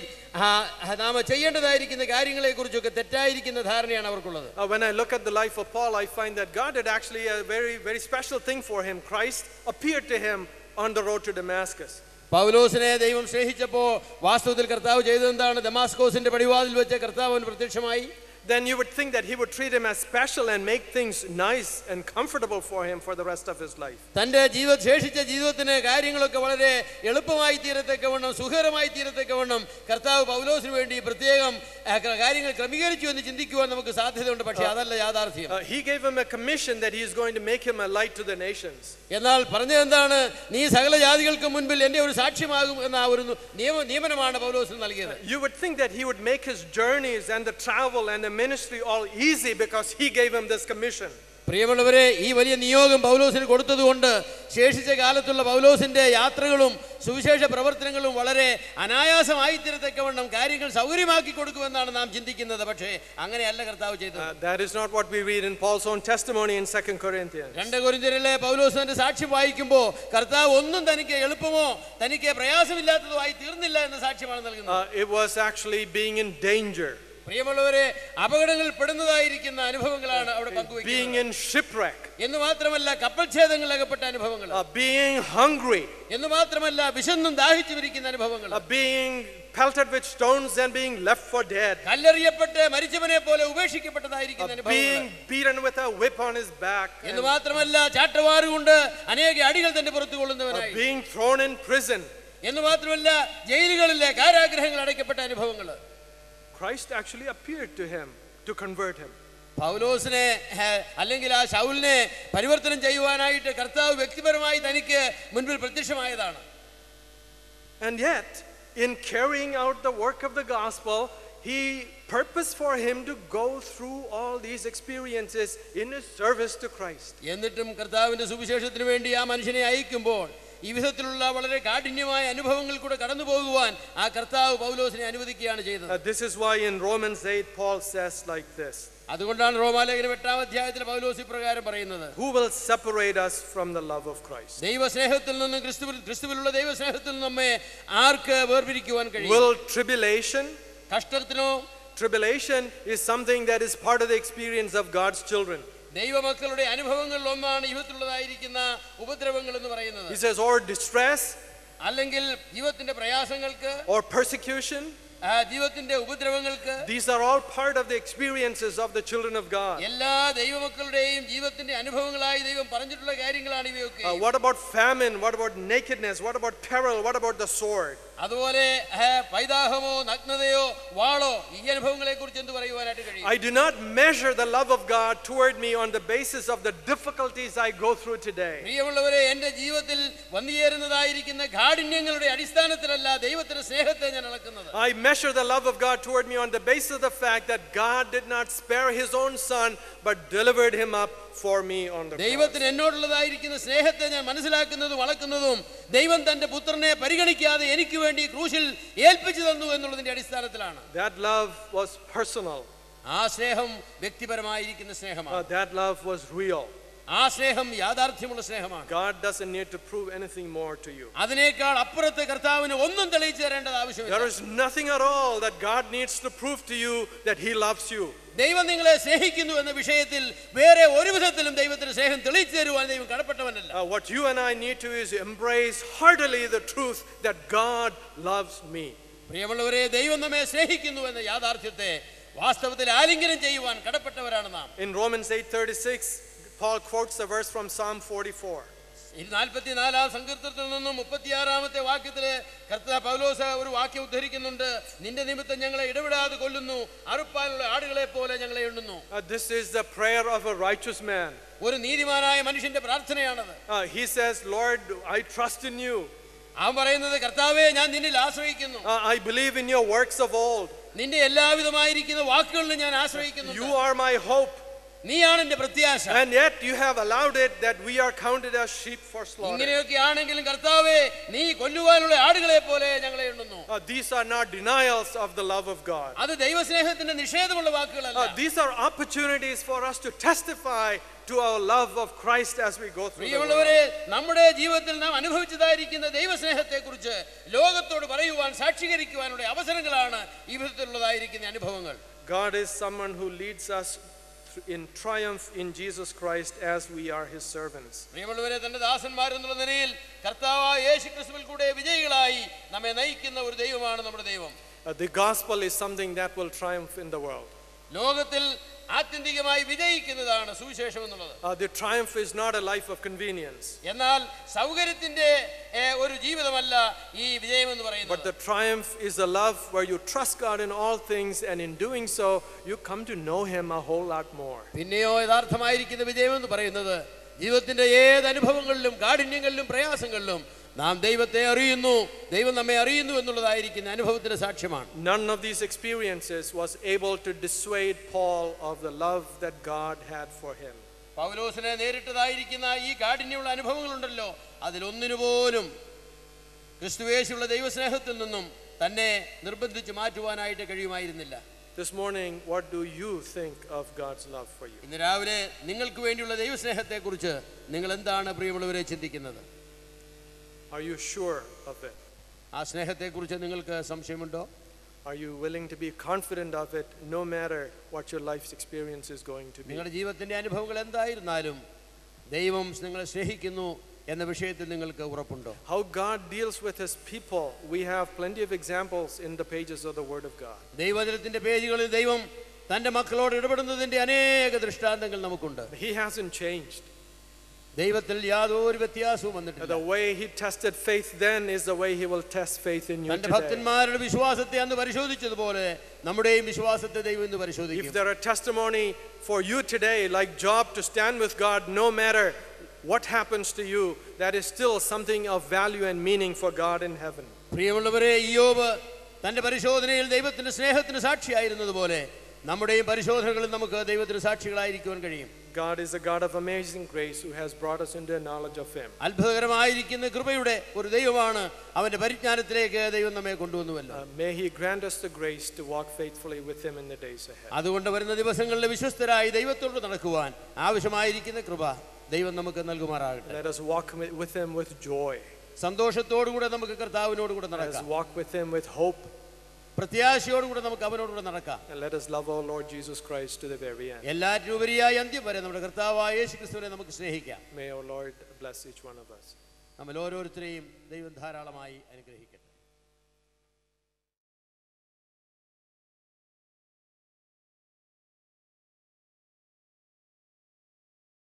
നാം ചെയ്യേണ്ടതായിരിക്കുന്ന കാര്യങ്ങളെ കുറിച്ചൊക്കെ തെറ്റായിരിക്കുന്ന ധാരണയാണ് അവർക്കുള്ളത്. When I look at the life of Paul, I find that God did actually a very, very special thing for him. Christ appeared to him on the road to Damascus. പൗലോസിനെ ദൈവം സ്നേഹിച്ചപ്പോൾ വാസ്തവത്തിൽ കർത്താവ് ചെയ്തതെന്താണ്? ദമാസ്കോസിന്റെ പടിവാതിൽ വെച്ച് കർത്താവിന് പ്രത്യക്ഷമായി. Then you would think that he would treat him as special and make things nice and comfortable for him for the rest of his life. തന്റെ ശേഷിച്ച ജീവിതത്തിന് കാര്യങ്ങളൊക്കെ വളരെ എളുപ്പമായി തീരത്തക്കവണ്ണം, സുഖകരമായി തീരത്തക്കവണ്ണം കർത്താവ് പൗലോസിന് വേണ്ടി പ്രത്യേകം കാര്യങ്ങൾ ക്രമീകരിച്ചു എന്ന് ചിന്തിക്കുവാൻ നമുക്ക് സാധ്യതയുണ്ട്. പക്ഷേ അതല്ല യാഥാർത്ഥ്യം. He gave him a commission that he is going to make him a light to the nations. എന്നാൽ പറഞ്ഞതെന്താണ്? നീ സകല ജാതികൾക്ക് മുൻപിൽ എന്റെ ഒരു സാക്ഷ്യമാകും എന്ന ഒരു നിയമനമാണ് പൗലോസിന് നൽകിയത്. You would think that he would make his journeys and the travel and the ministry all easy because he gave him this commission. പ്രിയമുള്ളവരെ, ഈ വലിയ നിയോഗം പൗലോസിന് കൊടുത്തതുകൊണ്ട് ശേഷിച്ച കാലത്തുള്ള പൗലോസിന്റെ യാത്രകളും സുവിശേഷ പ്രവർത്തനങ്ങളും വളരെ അനായാസമായി തീരത്തക്കവണ്ണം കാര്യങ്ങൾ സൗകര്യമാക്കി കൊടുക്കുമെന്നാണ് നാം ചിന്തിക്കുന്നത്. പക്ഷേ അങ്ങനെയല്ല കർത്താവ് ചെയ്തത്. That is not what we read in Paul's own testimony in 2 Corinthians. 2 കൊരിന്ത്യരിലെ പൗലോസിന്റെ സാക്ഷ്യം വായിക്കുമ്പോൾ കർത്താവ് ഒന്നും തനിക്ക് എളുപ്പമോ തനിക്ക് പ്രയാസമില്ലാത്തതോ ആയി തീർന്നില്ല എന്ന സാക്ഷ്യമാണ് നൽകുന്നത്. It was actually being in danger. പ്രിയമുള്ളവരെ, അപകടങ്ങളിൽ പെടുന്നതായിരിക്കുന്ന അനുഭവങ്ങളാണ് അവിടെ പങ്കുവയ്ക്കുന്നത്. Being in shipwreck. എന്ന് മാത്രമല്ല കപ്പൽ ഛേദങ്ങളിൽ അകപ്പെട്ട അനുഭവങ്ങൾ. Being hungry. എന്ന് മാത്രമല്ല വിശന്നും ദാഹിച്ചുമിരിക്കുന്ന അനുഭവങ്ങൾ. Being pelted with stones and being left for dead. കല്ലെറിയപ്പെട്ട് മരിച്ചവനെ പോലെ ഉപേക്ഷിക്കപ്പെട്ടതായിരിക്കുന്ന അനുഭവങ്ങൾ. Being beaten with a whip on his back. എന്ന് മാത്രമല്ല ചാട്ടവാറുകൊണ്ട് അനേക അടികൾ തന്റെ പുറത്തു കൊള്ളുന്നവനായി. Being thrown in prison. എന്ന് മാത്രമല്ല ജയിലുകളിലെ കാരാഗ്രഹങ്ങൾ അടയ്ക്കപ്പെട്ട അനുഭവങ്ങൾ. Christ actually appeared to him to convert him. പൗലോസിനെ അല്ലെങ്കിൽ ആ ശൗലിനെ പരിവർത്തനം ചെയ്യുവാനായിട്ട് കർത്താവ് വ്യക്തിപരമായി തനിക്ക് മുൻപിൽ പ്രത്യക്ഷമായതാണ്. And yet, in carrying out the work of the gospel, he purposed for him to go through all these experiences in his service to Christ. എന്നിട്ടും കർത്താവിന്റെ സുവിശേഷത്തിന് വേണ്ടി ആ മനുഷ്യനെ അയക്കുമ്പോൾ ഈ വിധത്തിലുള്ള വളരെ കാഠിന്യമായ അനുഭവങ്ങൾ കൂടെ കടന്നു പോകുവാൻ ആ കർത്താവ് പൗലോസിനെ അനുവദിക്കുകയാണ് ചെയ്തത്. This is why in Romans 8 Paul says like this. അതുകൊണ്ടാണ് റോമാലേഖനം 8-ാം അധ്യായത്തിൽ പൗലോസ് ഇപ്രകാരം പറയുന്നത്. Who will separate us from the love of Christ? ദൈവസ്നേഹത്തിൽ നിന്നും ക്രിസ്തുവിലുള്ള ദൈവസ്നേഹത്തിൽ നിന്നും നമ്മെ ആർക്ക് വേർപിരിക്കുവാൻ കഴിയും? Will tribulation? കഷ്ടത്തിനോ? Tribulation is something that is part of the experience of God's children. ദൈവമക്കളുടെ അനുഭവങ്ങളിൽ ഒന്നാണ് ജീവിതത്തിലുള്ളതായിരിക്കുന്ന ഉപദ്രവങ്ങൾ എന്ന് പറയുന്നത്. He says, or distress, അല്ലെങ്കിൽ ജീവിതത്തിന്റെ പ്രയാസങ്ങൾക്ക്, or persecution. ജീവിതത്തിന്റെ ഉപദ്രവങ്ങൾക്ക്. These are all part of the experiences of the children of God. എല്ലാ ദൈവമക്കളുടെയും ജീവിതത്തിന്റെ അനുഭവങ്ങളായി ദൈവം പറഞ്ഞിട്ടുള്ള കാര്യങ്ങളാണ് ഇവയൊക്കെ. What about famine? What about nakedness? What about peril? What about the sword? അതുപോലെ പൈതാഹമോ നഗ്നതയോ വാളോ ഈ അനുഭവങ്ങളെ കുറിച്ച് എന്ത് പറയുവാനായിട്ട് കഴിയും? I do not measure the love of God toward me on the basis of the difficulties I go through today. പ്രിയമുള്ളവരെ, എൻ്റെ ജീവിതത്തിൽ വന്നുചേരുന്നതായിരിക്കുന്ന കാഠിന്യങ്ങളുടെ അടിസ്ഥാനത്തിലല്ല ദൈവത്തിന്റെ സ്നേഹത്തെ ഞാൻ അളക്കുന്നത്. I measure the love of God toward me on the basis of the fact that God did not spare his own son but delivered him up for me on the cross. ദൈവത്തിന് എന്നോടുള്ളതായിരിക്കുന്ന സ്നേഹത്തെ ഞാൻ മനസ്സിലാക്കുന്നതും അളക്കുന്നതും ദൈവം തന്റെ പുത്രനെ പരിഗണിക്കാതെ എനിക്ക് വേണ്ടി ക്രൂശിൽ ഏൽപ്പിച്ചു തന്നു എന്നുള്ളതിന്റെ അടിസ്ഥാനത്തിലാണ്. That love was personal. ആ സ്നേഹം വ്യക്തിപരമായിരിക്കുന്ന സ്നേഹമാണ്. That love was real. ആ സ്നേഹം യാഥാർത്ഥ്യമുള്ള സ്നേഹമാണ്. God doesn't need to prove anything more to you. അതിനേക്കാൾ അപ്പുറത്ത് കർത്താവിന് ഒന്നും തെളിയിച്ചു തരേണ്ടത് ആവശ്യമില്ല. There is nothing at all that God needs to prove to you that he loves you. ദൈവം നിങ്ങളെ സ്നേഹിക്കുന്നു എന്ന വിഷയത്തിൽ വേറെ ഒരു വിധത്തിലും ദൈവത്തിന്റെ സ്നേഹം തെളിയിച്ചു തരുവാൻ ദൈവം കടപ്പെട്ടവനല്ല. What you and I need to is embrace heartily the truth that God loves me. പ്രിയമുള്ളവരെ, ദൈവം നമ്മെ സ്നേഹിക്കുന്നു എന്ന യാഥാർത്ഥ്യത്തെ വാസ്തവത്തിൽ ആലിംഗനം ചെയ്യുവാൻ കടപ്പെട്ടവരാണ് നാം. In Romans 8:36, Paul quotes a verse from Psalm 44. 44-ാം സങ്കീർത്തനത്തിൽ നിന്നും 36-ാമത്തെ വാക്യത്തിലെ പൗലോസ് ഒരു വാക്യം ഉദ്ധരിക്കുന്നുണ്ട്. നിന്റെ നിമിത്തം ഞങ്ങളെ ഇടവിടാതെ കൊല്ലുന്നു, അറുപ്പാനുള്ള ആടുകളെ പോലെ ഞങ്ങളെ എണ്ണുന്നു. This is the prayer of a righteous man. ഒരു നീതിമാനായ മനുഷ്യന്റെ പ്രാർത്ഥനയാണത്. He says, Lord, I trust in you. അവൻ പറയുന്നത്, കർത്താവേ, ഞാൻ നിന്നിൽ ആശ്രയിക്കുന്നു. I believe in your works of old. നിന്റെ എല്ലാവിധമായിരിക്കുന്ന വാക്കുകളിലും ഞാൻ ആശ്രയിക്കുന്നു. You are my hope. നീയാണ് എന്റെ പ്രത്യാശ. And yet you have allowed it that we are counted as sheep for slaughter. ഇങ്ങനെയൊക്കെ ആണെങ്കിലും കർത്താവേ, നീ കൊല്ലുവാനുള്ള ആടുകളെ പോലെ ഞങ്ങളെ എണ്ണുന്നു. These are not denials of the love of God. അത് ദൈവസ്നേഹത്തിന്റെ നിഷേധമുള്ള വാക്കുകളല്ല. These are opportunities for us to testify to our love of Christ as we go through the world. പ്രിയമുള്ളവരെ, നമ്മുടെ ജീവിതത്തിൽ നാം അനുഭവിച്ചതായിരിക്കുന്ന ദൈവസ്നേഹത്തെക്കുറിച്ച് ലോകത്തോട് പറയുവാൻ, സാക്ഷീകരിക്കുവാനുള്ള അവസരങ്ങളാണ് ഈ വിധത്തിലുള്ളതായിരിക്കുന്ന അനുഭവങ്ങൾ. God is someone who leads us in triumph in Jesus Christ as we are his servants. പ്രിയമുള്ളവരെ, തന്റെ ദാസന്മാരെന്നുള്ള നിലയിൽ കർത്താവായ യേശുക്രിസ്തുവിൽ കൂടെ വിജയികളായി നമ്മെ നയിക്കുന്ന ഒരു ദൈവമാണ് നമ്മുടെ ദൈവം. The gospel is something that will triumph in the world. ലോകത്തിൽ ആത്യന്തികമായി വിജയിക്കുന്നതാണ് സുവിശേഷം എന്നുള്ളത്. The triumph is not a life of convenience. എന്നാൽ സൗകര്യത്തിന്റെ ഒരു ജീവിതമല്ല ഈ വിജയം എന്ന് പറയുന്നത്. But the triumph is a love where you trust God in all things, and in doing so you come to know him a whole lot more. പിന്നെയോ യഥാർത്ഥമായിരിക്കുന്ന വിജയം എന്ന് പറയുന്നത് ജീവിതത്തിന്റെ ഏത് അനുഭവങ്ങളിലും കാഠിന്യങ്ങളിലും പ്രയാസങ്ങളിലും നാം ദൈവത്തെ അറിയുന്നു, ദൈവം നമ്മെ അറിയുന്നു എന്നുള്ളതായിരിക്കുന്ന അനുഭവത്തിന്റെ സാക്ഷ്യമാണ്. None of these experiences was able to dissuade Paul of the love that God had for him. പൗലോസിനെ നേരിട്ടതായിരിക്കുന്ന ഈ കാഠിന്യമുള്ള അനുഭവങ്ങളുണ്ടല്ലോ, അതിലൊന്നിനുപോലും ക്രിസ്തുയേശുവിലുള്ള ദൈവസ്നേഹത്തിൽ നിന്നും തന്നെ നിർബന്ധിച്ച് മാറ്റുവാനായിട്ട് കഴിയുമായിരുന്നില്ല. This morning, what do you think of God's love for you? ഇന്ന് രാവിലെ നിങ്ങൾക്ക് വേണ്ടിയുള്ള ദൈവസ്നേഹത്തെക്കുറിച്ച് നിങ്ങൾ എന്താണ് പ്രിയമുള്ളവരെ ചിന്തിക്കുന്നത്? Are you sure of it? ആ സ്നേഹത്തെക്കുറിച്ച് നിങ്ങൾക്ക് സംശയമുണ്ടോ? Are you willing to be confident of it no matter what your life's experience is going to be? നിങ്ങളുടെ ജീവിതത്തിന്റെ അനുഭവങ്ങൾ എന്തായിരുന്നാലും ദൈവം നിങ്ങളെ സ്നേഹിക്കുന്നു എന്ന വിഷയത്തിൽ നിങ്ങൾക്ക് ഉറപ്പുണ്ടോ? How God deals with his people, we have plenty of examples in the pages of the word of God. ദൈവവചനത്തിന്റെ പേജുകളിൽ ദൈവം തന്റെ മക്കളോട് ഇടപെടുന്നതിന്റെ അനേക ദൃഷ്ടാന്തങ്ങൾ നമുക്കുണ്ട്. He hasn't changed. ദൈവത്തിൽ യാതൊരു വ്യത്യാസവും വന്നിട്ടില്ല. The way he tested faith then is the way he will test faith in you തന്റെ today. ഭക്തന്മാരുടെ വിശ്വാസത്തെ അന്ന് പരിശോധിച്ചതുപോലെ നമ്മുടെയും വിശ്വാസത്തെ ദൈവം ഇന്ന് പരിശോധിക്കും. If there are testimony for you today like Job to stand with God no matter what happens to you, that is still something of value and meaning for God in heaven. പ്രിയമുള്ളവരെ, ഇയ്യോബ് തന്റെ പരിശോധനയിൽ ദൈവത്തിന്റെ സ്നേഹത്തിന് സാക്ഷിയായിരുന്നതുപോലെ നമ്മുടെയും പരിശോധനകളിൽ നമുക്ക് ദൈവത്തിന് സാക്ഷികളായിരിക്കുവാൻ കഴിയും. God is a God of amazing grace who has brought us into a knowledge of him. അത്ഭുതകരമായിരിക്കുന്ന കൃപയുടെ ഒരു ദൈവമാണ്. അവന്റെ പരിജ്ഞാനത്തിലേക്ക് ദൈവം നമ്മെ കൊണ്ടുവന്നുവല്ലോ. May he grant us the grace to walk faithfully with him in the days ahead. അതുകൊണ്ട് വരുന്ന ദിവസങ്ങളിൽ വിശ്വസ്തരായി ദൈവത്തോട് നടക്കുവാൻ ആവശ്യമായിരിക്കുന്ന കൃപ ദൈവം നമുക്ക് നൽകുമാറാകട്ടെ. Let us walk with him with joy. സന്തോഷത്തോടുകൂടെ നമുക്ക് കർത്താവിനോട് കൂടെ Let us നടക്കാം. walk with him with hope. പ്രത്യാശയോടുകൂടെ നമുക്ക് അവനോടുകൂടെ നടക്കാം. And let us love our Lord Jesus Christ to the very end. എല്ലാറ്റിനും ഉപരിയായി അന്ത്യം വരെ നമ്മുടെ കർത്താവായ യേശുക്രിസ്തുവിനെ നമുക്ക് സ്നേഹിക്കാം. May our Lord bless each one of us. നമ്മൾ ഓരോരുത്തരെയും ദൈവം ധാരാളമായി അനുഗ്രഹിക്കട്ടെ.